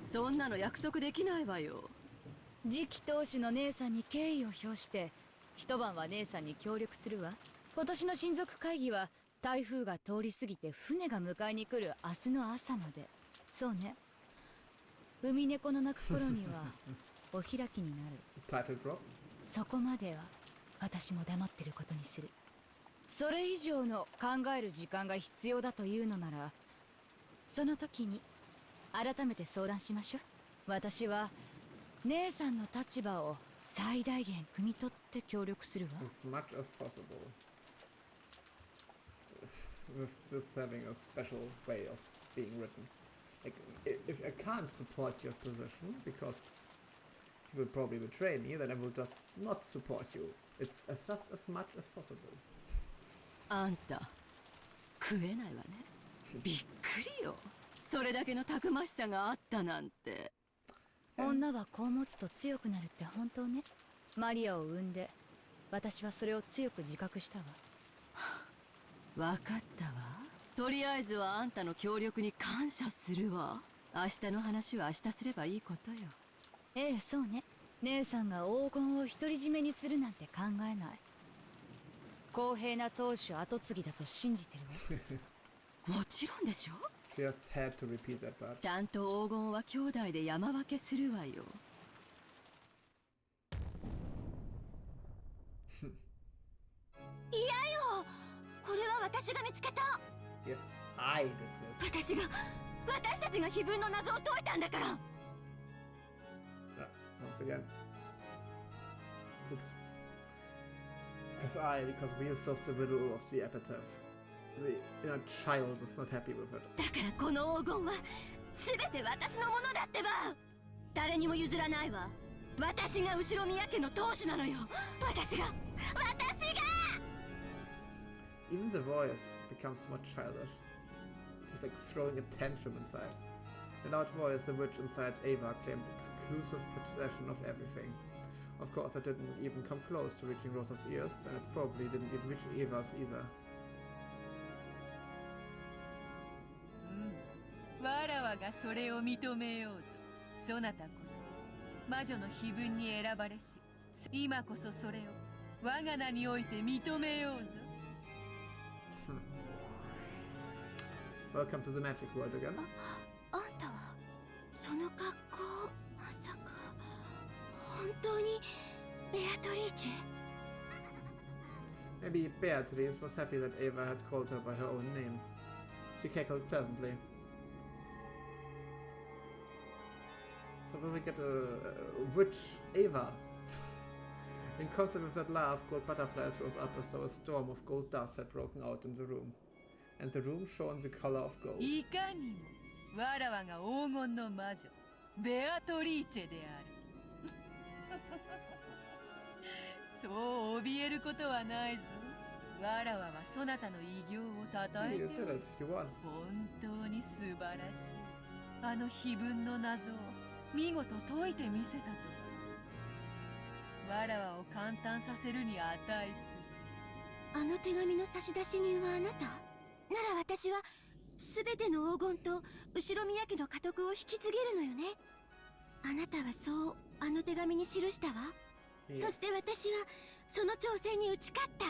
そんなの約束できないわよ。次期当主の姉さんに敬意を表して一晩は姉さんに協力するわ。今年の親族会議は台風が通り過ぎて船が迎えに来る明日の朝まで。そうね。海猫の鳴く頃にはお開きになる。Title drop. そこまでは私も黙ってることにする。それ以上の考える時間が必要だというのならその時に改めて相談しましょう。私は姉さんの立場を最大限汲み取って協力するわ。 As much as possible. With just having a special way of being written. Like, if I can't support your position because you will probably betray me, then I will just not support you. It's just as much as possible. あんた食えないわね。びっくりよ。それだけのたくましさがあったなんて。女は子を持つと強くなるって本当ね。マリアを産んで私はそれを強く自覚したわ。わかったわ。とりあえずはあんたの協力に感謝するわ。明日の話は明日すればいいことよ。ええ、そうね。姉さんが黄金を独り占めにするなんて考えない。公平な当主跡継ぎだと信じてるわ。もちろんでしょ。She just had to repeat that part. ちゃんと黄金は兄弟で山分けするわよ。いやよ、これは私が見つけた。 Yes, I did this. 私たちが碑文の謎を解いたんだから。Ah, once again. Oops. Because we solved the riddle of the epitaph. The child is not happy with it. だからこの黄金は全て私のものだってば。誰にも譲らないわ。私が後宮家の当主なのよ。私が Even the voice becomes more childish. She's like throwing a tantrum inside. The loud voice, the witch inside Ava, claimed exclusive possession of everything. Of course, that didn't even come close to reaching Rosa's ears, and it probably didn't even reach Eva's either. わらわがそれを認めようぞ。そなたこそ魔女の碑文に選ばれし、今こそそれを我が名において認めようぞ。Welcome to the magic world again. あんたはその格好、まさか本当にベアトリーチェ？ Maybe Beatrice was happy that Ava had called her by her own name. She cackled pleasantly. So will we get a witch Ava? In concert with that laugh, gold butterflies rose up as though a storm of gold dust had broken out in the room. And the room shone the color of gold. いかにもわらわが黄金の魔女ベアトリーチェである。そう怯えることはないぞ。わらわはそなたの偉業をたたえて You did it. You won. 本当に素晴らしい。あの碑文の謎を見事解いてみせたと。わらわを感嘆させるに値する。あの手紙の差出人はあなた？なら私は全ての黄金と後宮家の家督を引き継げるのよね。あなたはそうあの手紙に記したわ。そして私はその挑戦に打ち勝った。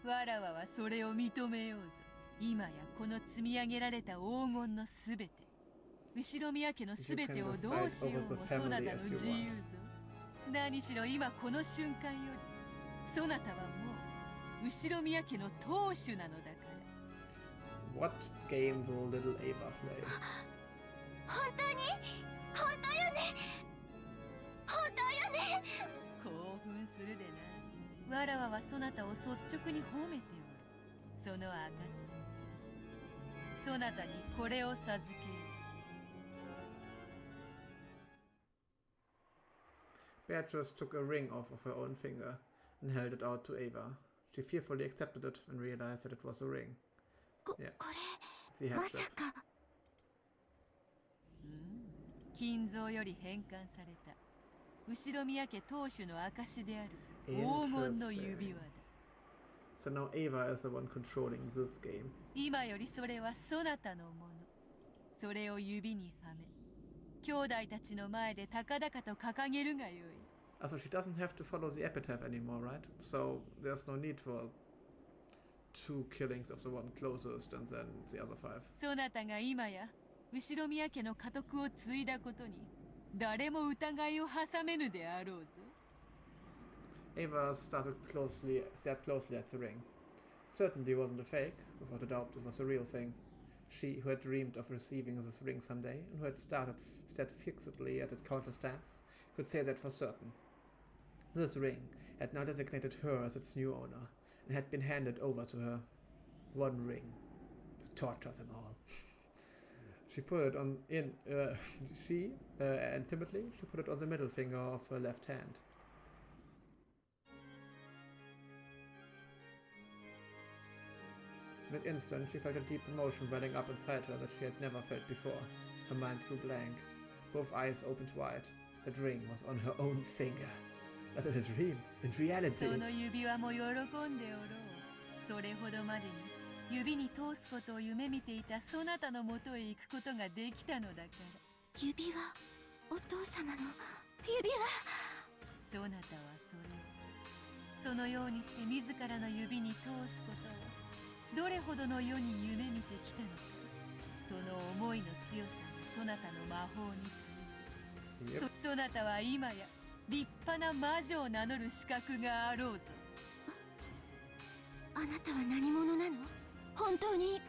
わらわはそれを認めようぞ。今やこの積み上げられた黄金のすべて、後宮家のすべてをどうしようもそなたの自由ぞ。何しろ今この瞬間よりそなたはもう後宮家の当主なのだから。 What game will little Ava play? 本当に？本当よね？本当よね？興奮するでな。わらわはそなたを率直に褒めておる。その証、そなたにこれを授けよう。Beatrice took a ring off of her own finger and held it out to Ava. She fearfully accepted it and realized that it was a ring. Yeah, こ she れ had まさ it. か。金蔵より返還された後ろ宮家当主の証である黄金の指輪だ。 So now Ava is the one controlling this game. 今よりそれはそなたのもの。それを指にはめ、兄弟たちの前で高々と掲げるがよい。 Also, she doesn't have to follow the epitaph anymore, right? So there's no need for 2 killings of the one closest and then the other 5. そなたが今や後ろ宮家の家督を継いだことに誰も疑いを挟めぬであろうぞ。 Ava stared closely at the ring. Certainly wasn't a fake, without a doubt it was a real thing. She, who had dreamed of receiving this ring someday, and who had stared fixedly at it countless times, could say that for certain. This ring had now designated her as its new owner, and had been handed over to her. One ring, to torture them all. She put it on and timidly, she put it on the middle finger of her left hand. In that instant, she felt a deep emotion welling up inside her that she had never felt before. Her mind grew blank. Both eyes opened wide. That ring was on her own finger. Not in a dream, in reality. その指輪も喜んでおろう。それほどまでに指に通すことを夢見ていたそなたのもとへ行くことができたのだから。指輪、お父様の指輪。そなたはそれを、そのようにして自らの指に通すことをどれほどの世に夢見てきたのか。その思いの強さがそなたの魔法に通じ、そなたは今や立派な魔女を名乗る資格があろうぞ。あなたは何者なの？本当に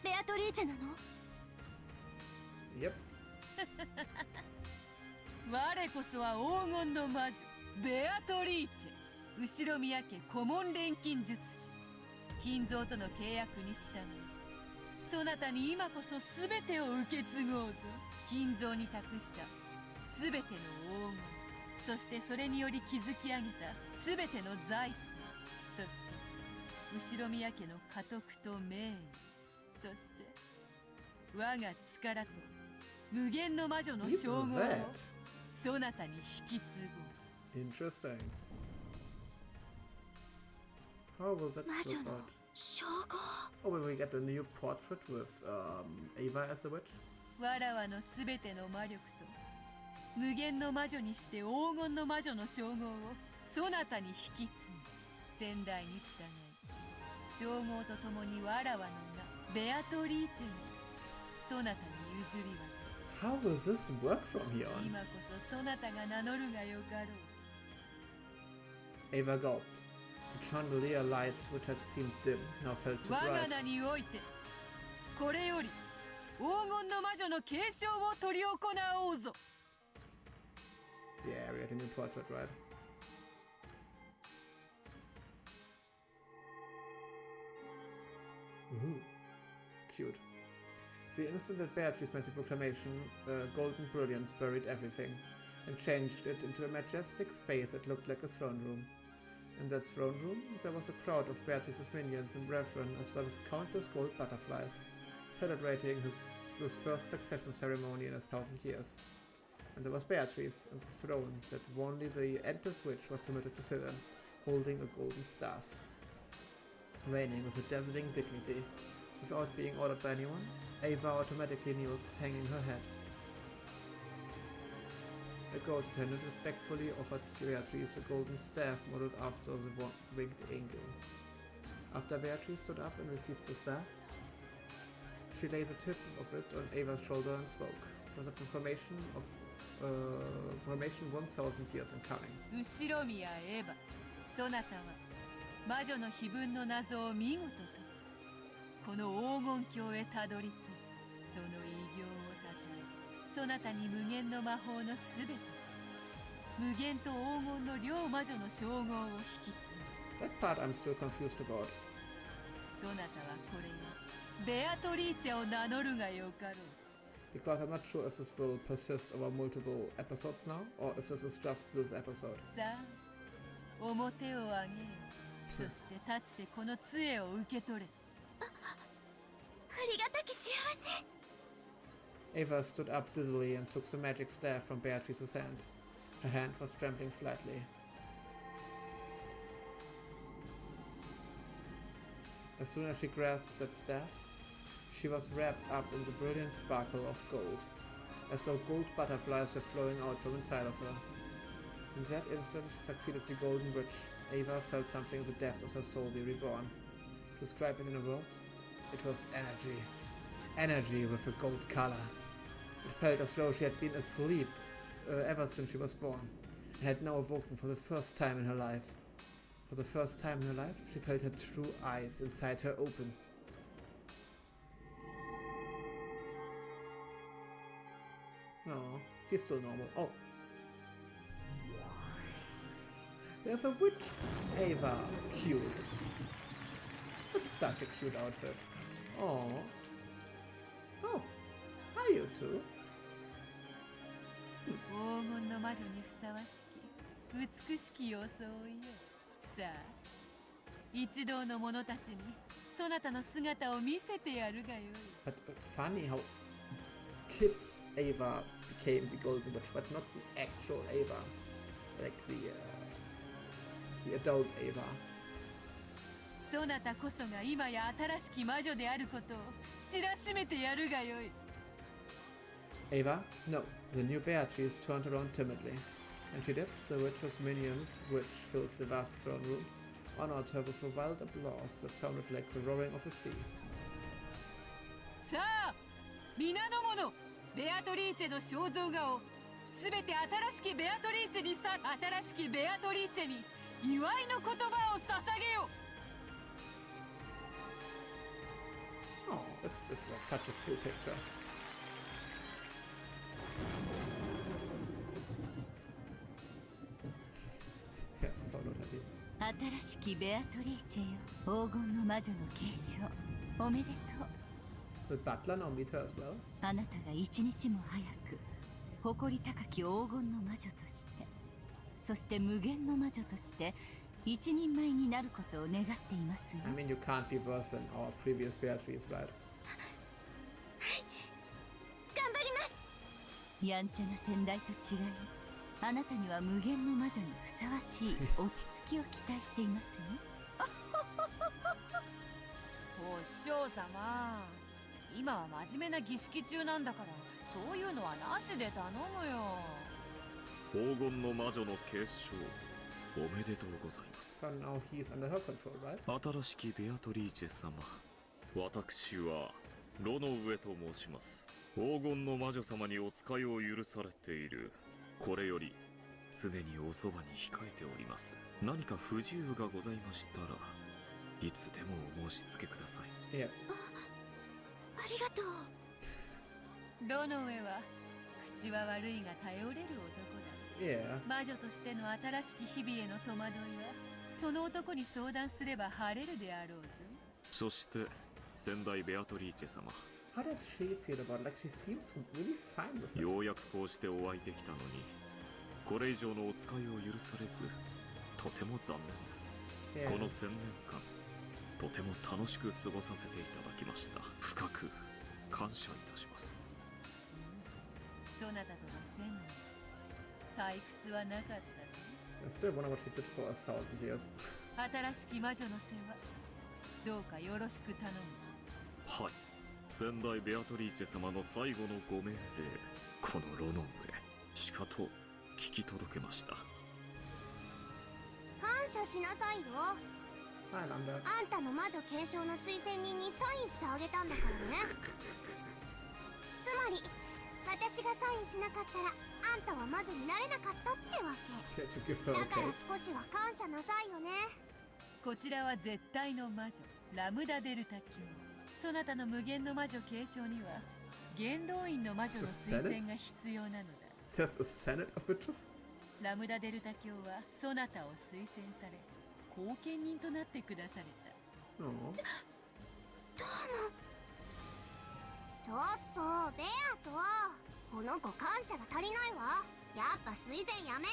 ベアトリーチェなの？ Yep. 我こそは黄金の魔女ベアトリーチェ、後ろ宮家顧問錬金術師。金蔵との契約に従い、そなたに今こそ全てを受け継ごうぞ。金蔵に託した全ての黄金、そしてそれにより築き上げた全ての財産、そして後ろ宮家の家督と名誉、そして我が力と無限の魔女の称号をそなたに引き継ごう。 Interesting. How will that 魔女 look の out? 称号。 Oh, will we get a new portrait with Ava as a witch? わらわのすべての魔力と無限の魔女にして黄金の魔女の称号をそなたに引き継ぎ、先代に従い、称号とともにわらわの名ベアトリーチェをそなたに譲り渡す。 How will this work from here on? 今こそそなたが名乗るがよかろう。 Ava gulped. The chandelier lights, which had seemed dim, now felt too 我が bright. 名においてこれより黄金の魔女の継承を執り行おうぞ。 Yeah, we had a new portrait, right? Ooh, cute. The instant that Beatrice made the proclamation, golden brilliance buried everything and changed it into a majestic space that looked like a throne room. In that throne room, there was a crowd of Beatrice's minions and brethren, as well as countless gold butterflies, celebrating his first succession ceremony in 1,000 years. And there was Beatrice on the throne that only the endless witch was permitted to sit in, holding a golden staff, reigning with a dazzling dignity. Without being ordered by anyone, Ava automatically kneeled, hanging her head. The gold attendant respectfully offered Beatrice a golden staff modeled after the winged angel. After Beatrice stood up and received the staff, she laid the tip of it on Ava's shoulder and spoke. It was a confirmation 1,000 years in coming. 後ろ宮エヴァ、そなたは魔女の碑文の謎を見事とこの黄金鏡へたどり着いた。その偉業をたたえ、そなたに無限の魔法のすべて、無限と黄金の両魔女の称号を引き継ぐ。 That part I'm still confused about. そなたはこれをベアトリーチェを名乗るがよかろう。Because I'm not sure if this will persist over multiple episodes now, or if this is just this episode. さあ、表を上げよ。そして立ちてこの杖を受け取れ。ありがたき幸せ。 Ava stood up dizzily and took the magic staff from Beatrice's hand. Her hand was trembling slightly. As soon as she grasped that staff, she was wrapped up in the brilliant sparkle of gold, as though gold butterflies were flowing out from inside of her. In that instant, she succeeded the golden witch. Ava felt something in the depths of her soul be reborn. To describe it in a word, it was energy. Energy with a gold color. It felt as though she had been asleep ever since she was born, and had now awoken for the first time in her life. For the first time in her life, she felt her true eyes inside her open. No, she's still normal. Oh. There's a witch Ava. Cute. That's such a cute outfit. Oh. Oh. Hi, you two. 黄金の魔女にふさわしき美しき装いよ。さあ、一同の者たちにそなたの姿を見せてやるがよい。 But funny how kids Ava became the golden witch, but not the actual Ava. Like the adult Ava. そなたこそが今や新しき魔女であることを知らしめてやるがよい。 Ava? No. The new Beatrice turned around timidly. And she did. The witch's minions, which filled the vast throne room, honored her with a wild applause that sounded like the roaring of a sea. さあ、皆の者、ベアトリーチェの肖像画をすべて新しきベアトリーチェに新しきベアトリーチェに祝いの言葉を捧げよ。 Oh, it's like such a cool picture. Yes, so not happy. 新しきベアトリーチェよ、黄金の魔女の継承、おめでとう。 Will Butler now meet her as well? あなたが一日も早く誇り高き黄金の魔女として、そして無限の魔女として一人前になることを願っていますよ。 I mean, you can't be worse than our previous Beatrice, right? 頑張ります。やんちゃな先代と違い、あなたには無限の魔女にふさわしい落ち着きを期待していますよ。お師匠様、今は真面目な儀式中なんだから、そういうのはなしで頼むよ。黄金の魔女の継承、おめでとうございます。 So now he's under her control, right? 新しきベアトリーチェ様、私はロノウエと申します。黄金の魔女様にお使いを許されている。これより常におそばに控えております。何か不自由がございましたらいつでもお申し付けください。 Yes. ありがとう。ロノウェは口は悪いが頼れる男だ。 Yeah. 魔女としての新しき日々への戸惑いはその男に相談すれば晴れるであろうぞ。そして先代ベアトリーチェ様、 How does she feel about it? Like she seems really fine with it. ようやくこうしてお会いできたのに、これ以上のお使いを許されず、とても残念です。 Yeah. この1000年間、とても楽しく過ごさせていただきました。深く感謝いたします。そなたとの1000年、退屈はなかったぞ。 I still wonder what she did for 1,000 years. 新しき魔女の世話、どうかよろしく頼むぞ。はい、先代ベアトリーチェ様の最後のご命令、このロノウへしかと聞き届けました。感謝しなさいよ。 Hi, Lambert. あんたの魔女継承の推薦人にサインしてあげたんだからね。つまり私がサインしなかったらあんたは魔女になれなかったってわ She had to give け her だから a 少しは感謝なさいよね。こちらは絶対の魔女、ラムダデルタ卿。そなたの無限の魔女継承には元老院の魔女の推薦が必要なのだ。 There's a senate of witches? ラムダデルタ卿はそなたを推薦され後見人となってくだされた。 Oh. どうも。ちょっとベアと、この子感謝が足りないわ。やっぱ推薦やめる。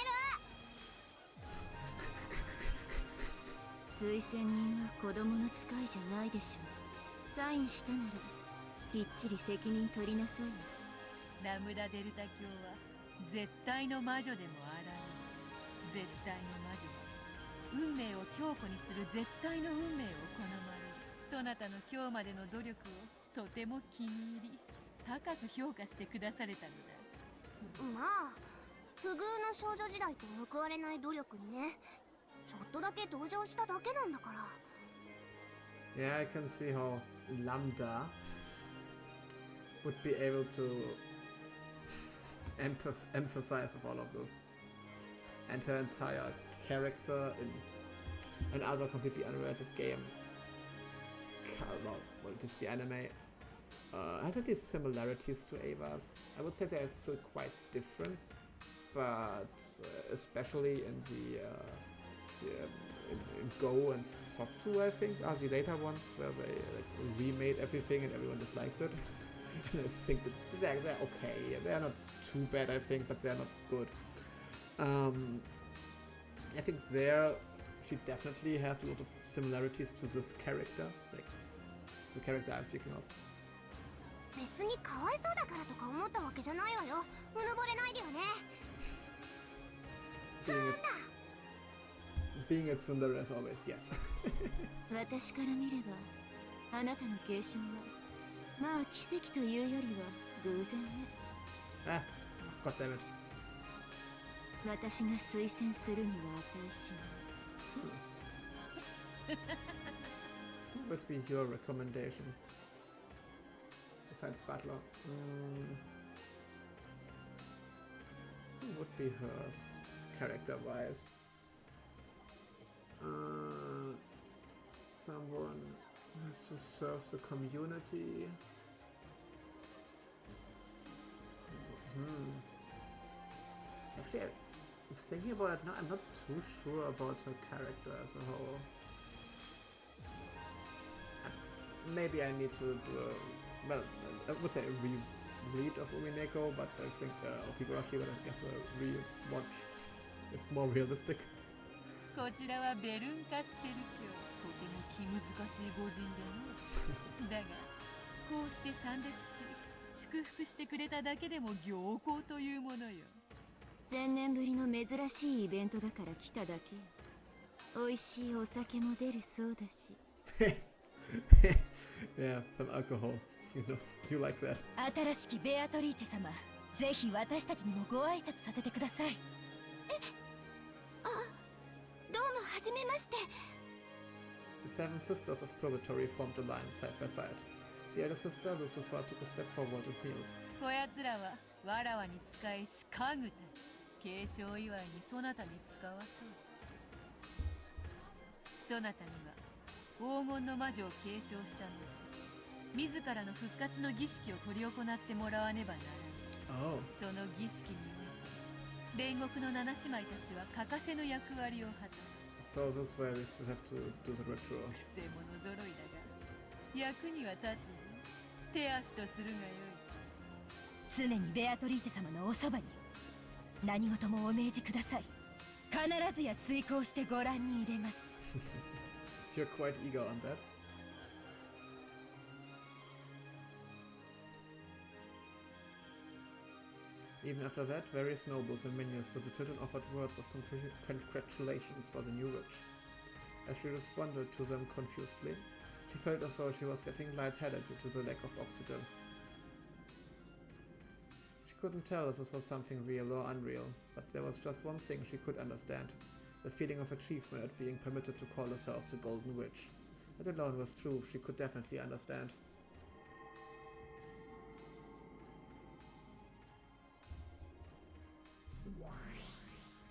推薦人は子供の使いじゃないでしょう。サインしたならきっちり責任取りなさいよ。ラムダデルタ教は絶対の魔女でもあらぬ。絶対の魔女は運命を強固にする絶対の運命を好まれる。そなたの今日までの努力をとても気に入り、高く評価してくだされたのだ。まあ不遇の少女時代と報われない努力にね、ちょっとだけ同情しただけなんだから。 Yeah, I can see how Lambda would be able to emphasize with all of this, and her entire character in another completely unrelated game, well, just the anime, has at least similarities to Ava's. I would say they're still quite different, but especially in in Go and Sotsu, I think, are the later ones where they like remade everything and everyone dislikes it. And I think that they're okay. They're not too bad, I think, but they're not good. I think there she definitely has a lot of similarities to this character, like the character I'm speaking of. 別にかわいそうだからとか思ったわけじゃないわよ。うぬぼれないでよね。ツンだ。Being a tsundere as always, yes. 私から見ればあなたの継承はまあ奇跡というよりは偶然ね。Ah, god damn it. 私が推薦するには値しない。What would be your recommendation besides Butler? Who would be hers, character-wise? Someone who has to serve the community. Actually, I'm thinking about it now. I'm not too sure about her character as a whole. Maybe I need to do a, well, I would say a reread of Umineko, but I think people are actually gonna guess a rewatch is more realistic. こちらはベルンカステル教、とても気難しい御人でね。だがこうして参列し祝福してくれただけでも行幸というものよ。1000年ぶりの珍しいイベントだから来ただけ。美味しいお酒も出るそうだし。Yeah, some alcohol. You like that. 新しきベアトリーチェ様、ぜひ私たちにもご挨拶させてください。どうもはじめまして。 The seven sisters of Purgatory formed a line side by side. The elder sister, Lucifer, took a step forward and kneeled. こやつらはわらわに仕えし家具たち、継承祝いにそなたに使わそう。そなたには黄金の魔女を継承した後、自らの復活の儀式を執り行ってもらわねばならない。その儀式において煉獄の七姉妹たちは欠かせぬ役割を果たす。 So this way we still have to do the ritual. くせ者揃いだが役には立つぞ。手足とするがよい。常にベアトリーチェ様のおそばに。何事もお命じください。必ずや遂行してご覧に入れます。You're quite eager on that. Even after that, various nobles and minions visited and offered words of congratulations for the new witch. As she responded to them confusedly, she felt as though she was getting lightheaded due to the lack of oxygen. She couldn't tell if this was something real or unreal, but there was just one thing she could understand: the feeling of achievement at being permitted to call herself the Golden Witch. That alone was truth she could definitely understand.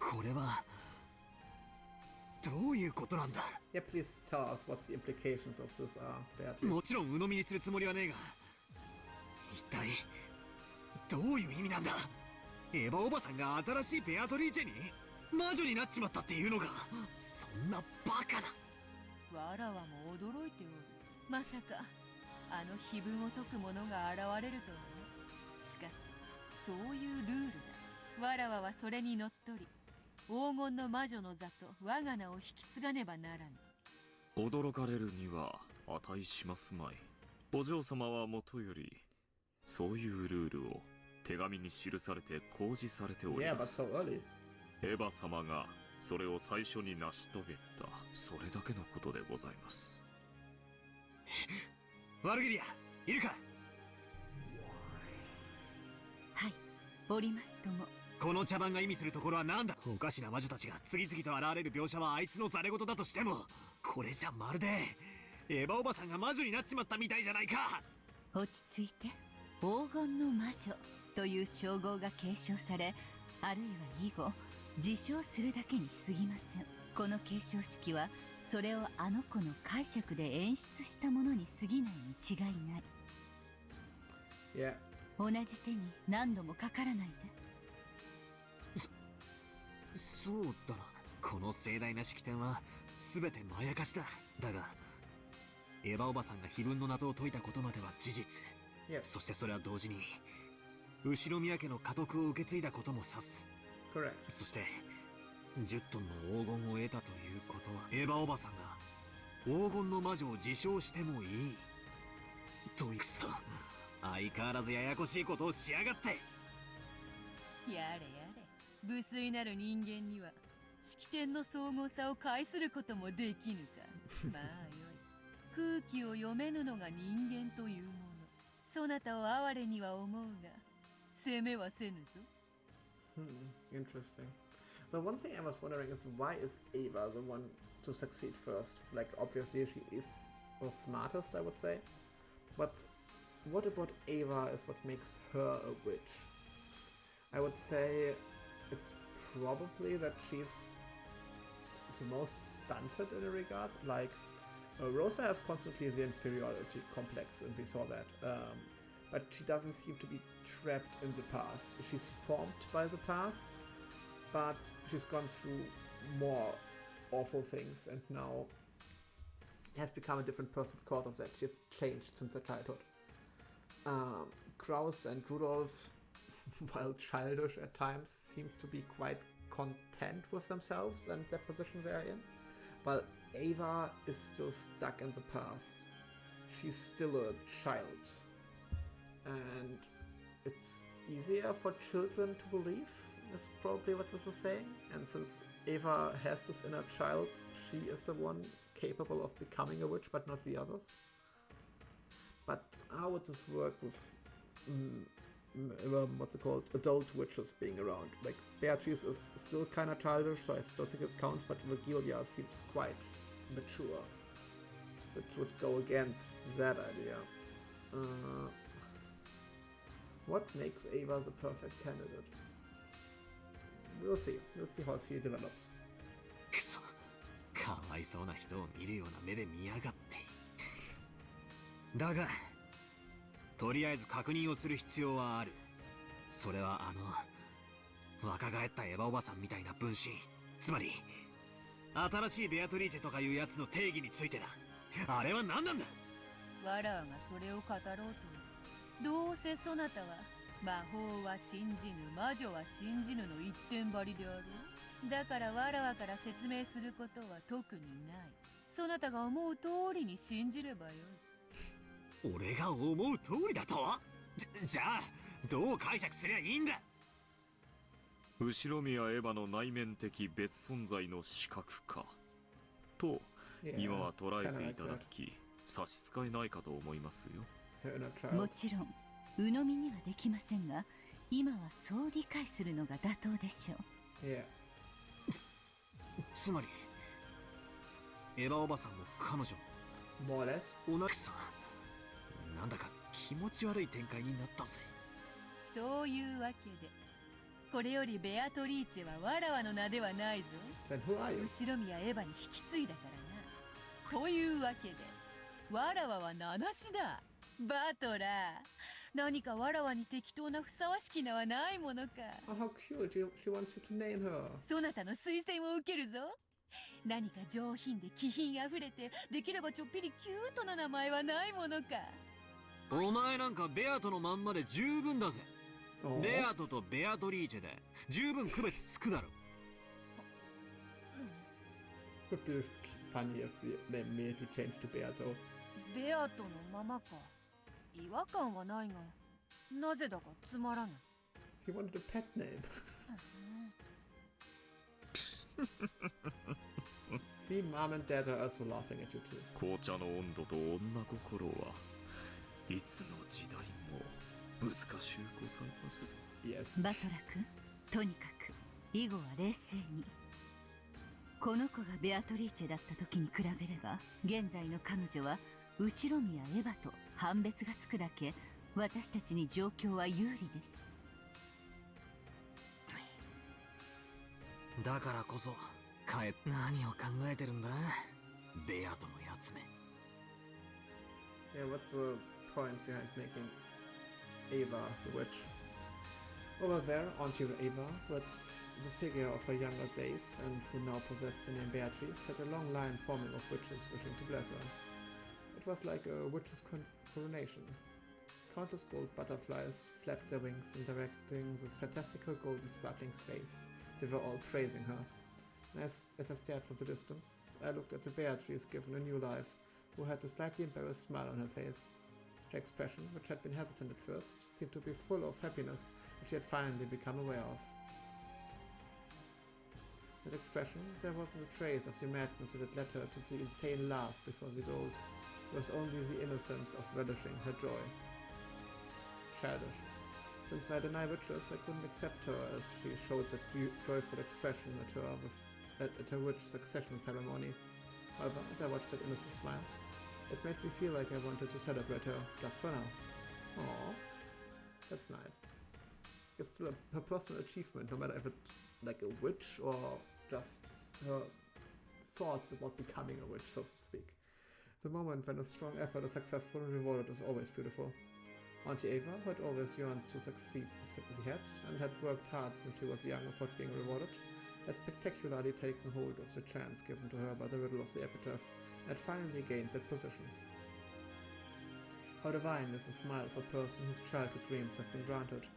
これはどういうことなんだ。 Yeah, please tell us what the implications of this are, Beatrice. もちろん鵜呑みにするつもりはねえが、一体どういう意味なんだ。エヴァおばさんが新しいベアトリーチェに魔女になっちまったっていうのか。そんなバカな。わらわも驚いておる。まさかあの碑文を解く者が現れるとはね。しかしそういうルールだ。わらわはそれにのっとり黄金の魔女の座と我が名を引き継がねばならぬ。驚かれるには値しますまい。お嬢様はもとよりそういうルールを手紙に記されて公示されており Yeah, ま but す。 so early. エヴァ様がそれを最初に成し遂げた、それだけのことでございます。ワルギリア、いるか？はい、おりますとも。この茶番が意味するところは何だ？おかしな魔女たちが次々と現れる描写はあいつのざれ言だとしても、これじゃまるでエヴァおばさんが魔女になっちまったみたいじゃないか。落ち着いて。黄金の魔女という称号が継承され、あるいは以後自称するだけに過ぎません。この継承式はそれをあの子の解釈で演出したものに過ぎないに違いない。 Yeah. 同じ手に何度もかからないで。そうだな。この盛大な式典は全てまやかしだ。だがエヴァおばさんが碑文の謎を解いたことまでは事実。Yes. そしてそれは同時に後宮家の家督を受け継いだことも指す。 Correct. そして10トンの黄金を得たということは、エヴァおばさんが黄金の魔女を自称してもいいという。くそ、相変わらずややこしいことをしやがって。やれやれ、無粋なる人間には式典の総合さを介することもできぬか。まあよい。空気を読めぬのが人間というもの。そなたを哀れには思うが責めはせぬぞ。Interesting. The one thing I was wondering is, why is Ava the one to succeed first? Like, obviously she is the smartest, I would say. But what about Ava is what makes her a witch? I would say it's probably that she's the most stunted in a regard. Like, Rosa has constantly the inferiority complex, and we saw that. But she doesn't seem to be trapped in the past. She's formed by the past, but she's gone through more awful things and now has become a different person because of that. She's changed since her childhood. Kraus and Rudolph, while childish at times, seems to be quite content with themselves and their position they are in. While Ava is still stuck in the past. She's still a child. And it's easier for children to believe, is probably what this is saying. And since Ava has this inner child, she is the one capable of becoming a witch, but not the others. But how would this work with, what's it called, adult witches being around? Like, Beatrice is still kind of childish, so I don't think it counts, but Virgilia seems quite mature, which would go against that idea. What makes Ava the perfect candidate? We'll see. We'll see how she develops. くそ、かわいそうな人を見るような目で見やがって。だが、とりあえず確認をする必要はある。それは若返ったエヴァおばさんみたいな分身、つまり新しいベアトリーチェとかいうやつの定義についてだ。あれは何なんだ。わらわがそれを語ろうと。どうせそなたは魔法は信じぬ、魔女は信じぬの一点張りであろう。だからわらわから説明することは特にない。そなたが思う通りに信じればよい。俺が思う通りだと？じゃあどう解釈すりゃいいんだ。後宮エヴァの内面的別存在の視覚化と、今は捉えていただき差し支えないかと思いますよ。もちろん鵜呑みにはできませんが、今はそう理解するのが妥当でしょう。つまりエヴァおばさんも彼女も More or less. おなくさ、なんだか気持ち悪い展開になったぜ。そういうわけで、これよりベアトリーチェはわらわの名ではないぞ。Then who are you? 後宮エヴァに引き継いだからな。というわけで、わらわは名なしだ。バトラー、何かわらわに適当なふさわしき名はないものか。Oh, how cute. She wants you to name her. そなたの推薦を受けるぞ。何か上品で気品あふれて、できればちょっぴりキュートな名前はないものか。お前なんかベアトのまんまで十分だぜ。ベアトとベアトリーチェで十分区別つくだろ。Would be funny if the name immediately changed to Beato. ベアトのままか。違和感はないが、なぜだかつまらぬ。He wanted a pet name. See, mom and dad are also laughing at you too. 紅茶の温度と女心はいつの時代も難しゅうございます。Yes. バトラ君、とにかく以後は冷静に。この子がベアトリーチェだった時に比べれば、現在の彼女は後ろ宮エヴァと判別がつくだけ、私たちに状況は有利です。だからこそ何を考えてるんだ、ベアトのやつめ。Yeah, what's the point behind making Ava the witch? Over there, Auntie Ava, with the figure of her younger days and who now possessed the name Beatrice, had a long line forming of witches wishing to bless her. It was like a witch's coronation. Countless gold butterflies flapped their wings in directing this fantastical golden sparkling space. They were all praising her. As I stared from the distance, I looked at the Beatrice given a new life, who had a slightly embarrassed smile on her face. Her expression, which had been hesitant at first, seemed to be full of happiness which she had finally become aware of. That expression, there wasn't a trace of the madness that had led her to the insane laugh before the gold. It was only the innocence of relishing her joy. Childish. Since I deny witches, I couldn't accept her as she showed that joyful expression at her witch succession ceremony. However, as I watched that innocent smile, it made me feel like I wanted to celebrate her, just for now. Aww. That's nice. It's still her personal achievement, no matter if it's like a witch or just her thoughts about becoming a witch, so to speak. The moment when a strong effort is successful and rewarded is always beautiful. Auntie Ava, who had always yearned to succeed as she had, and had worked hard since she was young without being rewarded, had spectacularly taken hold of the chance given to her by the riddle of the epitaph, and had finally gained that position. How divine is the smile of a person whose childhood dreams have been granted.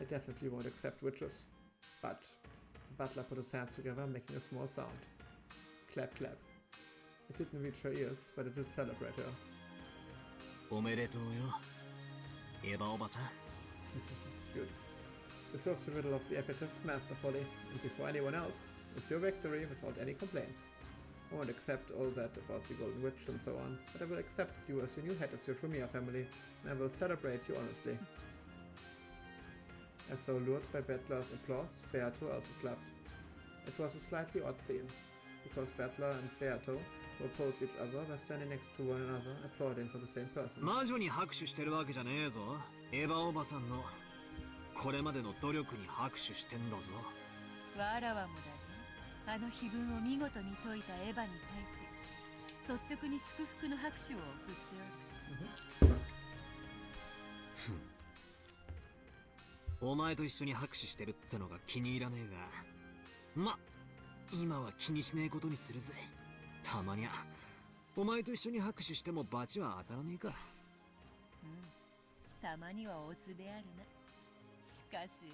I definitely won't accept witches. But the butler put his hands together, making a small sound. Clap, clap. It didn't reach her ears, but it did celebrate her. おめでとうよ、エヴァおばさん。Good. You solved the riddle of the epitaph masterfully, and before anyone else, it's your victory without any complaints. I won't accept all that about the Golden Witch and so on, but I will accept you as your new head of the Ushiromiya family, and I will celebrate you honestly. As so lured by Battler's applause, Beato also clapped. It was a slightly odd scene, because Battler and Beato, who opposed each other, were standing next to one another, applauding for the same person. 魔女に拍手してるわけじゃねえぞ。エヴァおばさんのこれまでの努力に拍手してんだぞ。わらわもだぞ。あの碑文を見事に解いたエヴァに対し、率直に祝福の拍手を送っておる。お前と一緒に拍手してるってのが気に入らねえが、ま、今は気にしねえことにするぜ。たまにゃお前と一緒に拍手してもバチは当たらねえか。うん、たまにはオツであるな。しかし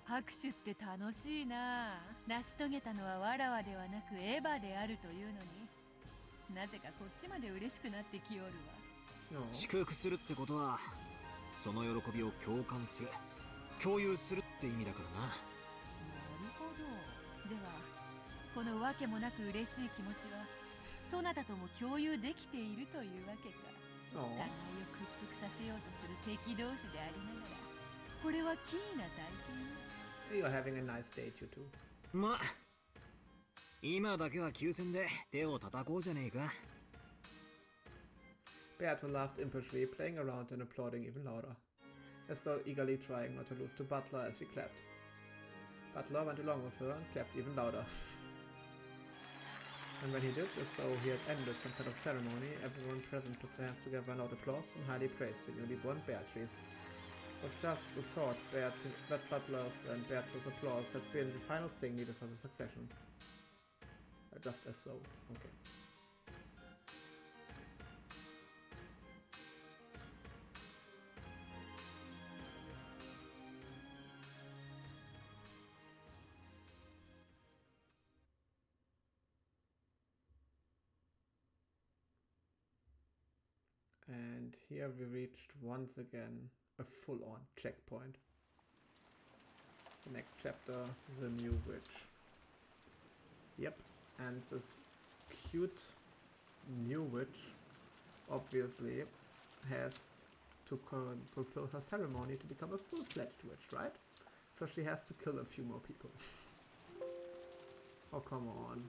拍手って楽しいな。成し遂げたのはわらわではなくエヴァであるというのに、なぜかこっちまで嬉しくなってきおるわ。祝福するってことはその喜びを共感する、共有するって意味だからな。なるほど。ではこのわけもなく嬉しい気持ちはそなたとも共有できているというわけか。互いを屈服させようとする敵同士でありながら、これはキーな体験。 You are having a nice date, you two. まあ今だけは休戦で手を叩こうじゃねえか。Beato laughed impishly, playing around and applauding even louder, as though eagerly trying not to lose to Butler as she clapped. Butler went along with her and clapped even louder. And when he did, as though he had ended some kind of ceremony, everyone present put their hands together in loud applause and highly praised the newly born Beatrice. It was just the thought that Butler's and Beatrice's applause had been the final thing needed for the succession. Just as so. Okay. And here we reached once again a full-on checkpoint. The next chapter, the new witch. Yep, and this cute new witch obviously has to fulfill her ceremony to become a full-fledged witch, right? So she has to kill a few more people. Oh, come on.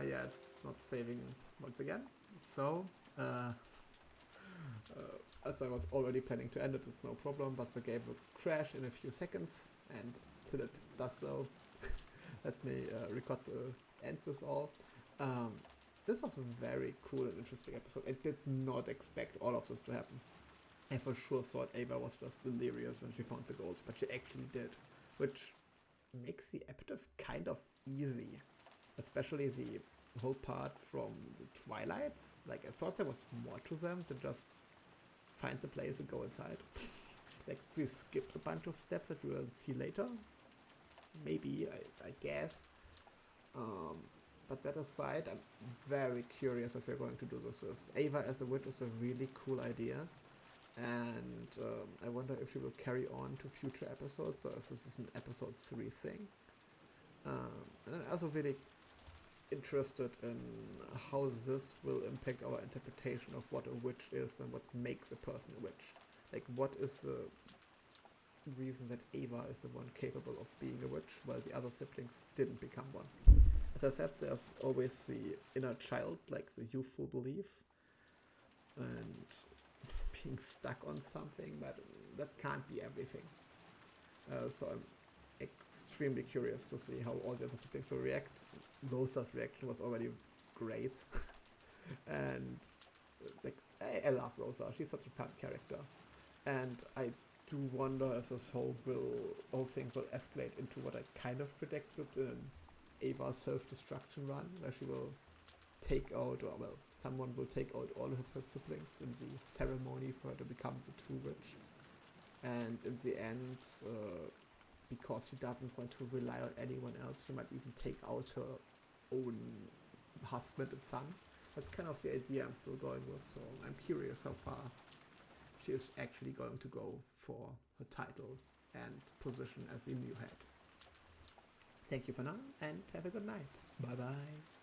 Yeah, it's not saving once again. So, as I was already planning to end it, it's no problem, but the game will crash in a few seconds, and till it does so, let me record the end this all. This was a very cool and interesting episode. I did not expect all of this to happen. I for sure thought Ava was just delirious when she found the gold, but she actually did, which makes the epitaph kind of easy, especially the whole part from the Twilights. Like, I thought there was more to them than just find the place and go inside. Like, we skipped a bunch of steps that we will see later. Maybe, I guess. But that aside, I'm very curious if we're going to do this. Ava as a witch is a really cool idea. And I wonder if she will carry on to future episodes, or if this is an episode 3 thing. And I'm also really interested in how this will impact our interpretation of what a witch is and what makes a person a witch. Like, what is the reason that Ava is the one capable of being a witch, while the other siblings didn't become one? As I said, there's always the inner child, like the youthful belief, and being stuck on something, but that can't be everything. So I'm extremely curious to see how all the other siblings will react. Rosa's reaction was already great. And like, I love Rosa, she's such a fun character. And I do wonder if this whole thing will escalate into what I kind of predicted in Ava's self-destruction run, where she will take out, or well, someone will take out all of her siblings in the ceremony for her to become the true witch. And in the end, because she doesn't want to rely on anyone else, she might even take out her own husband and son. That's kind of the idea I'm still going with, so I'm curious how far she is actually going to go for her title and position as the new head. Thank you for now, and have a good night. Bye bye.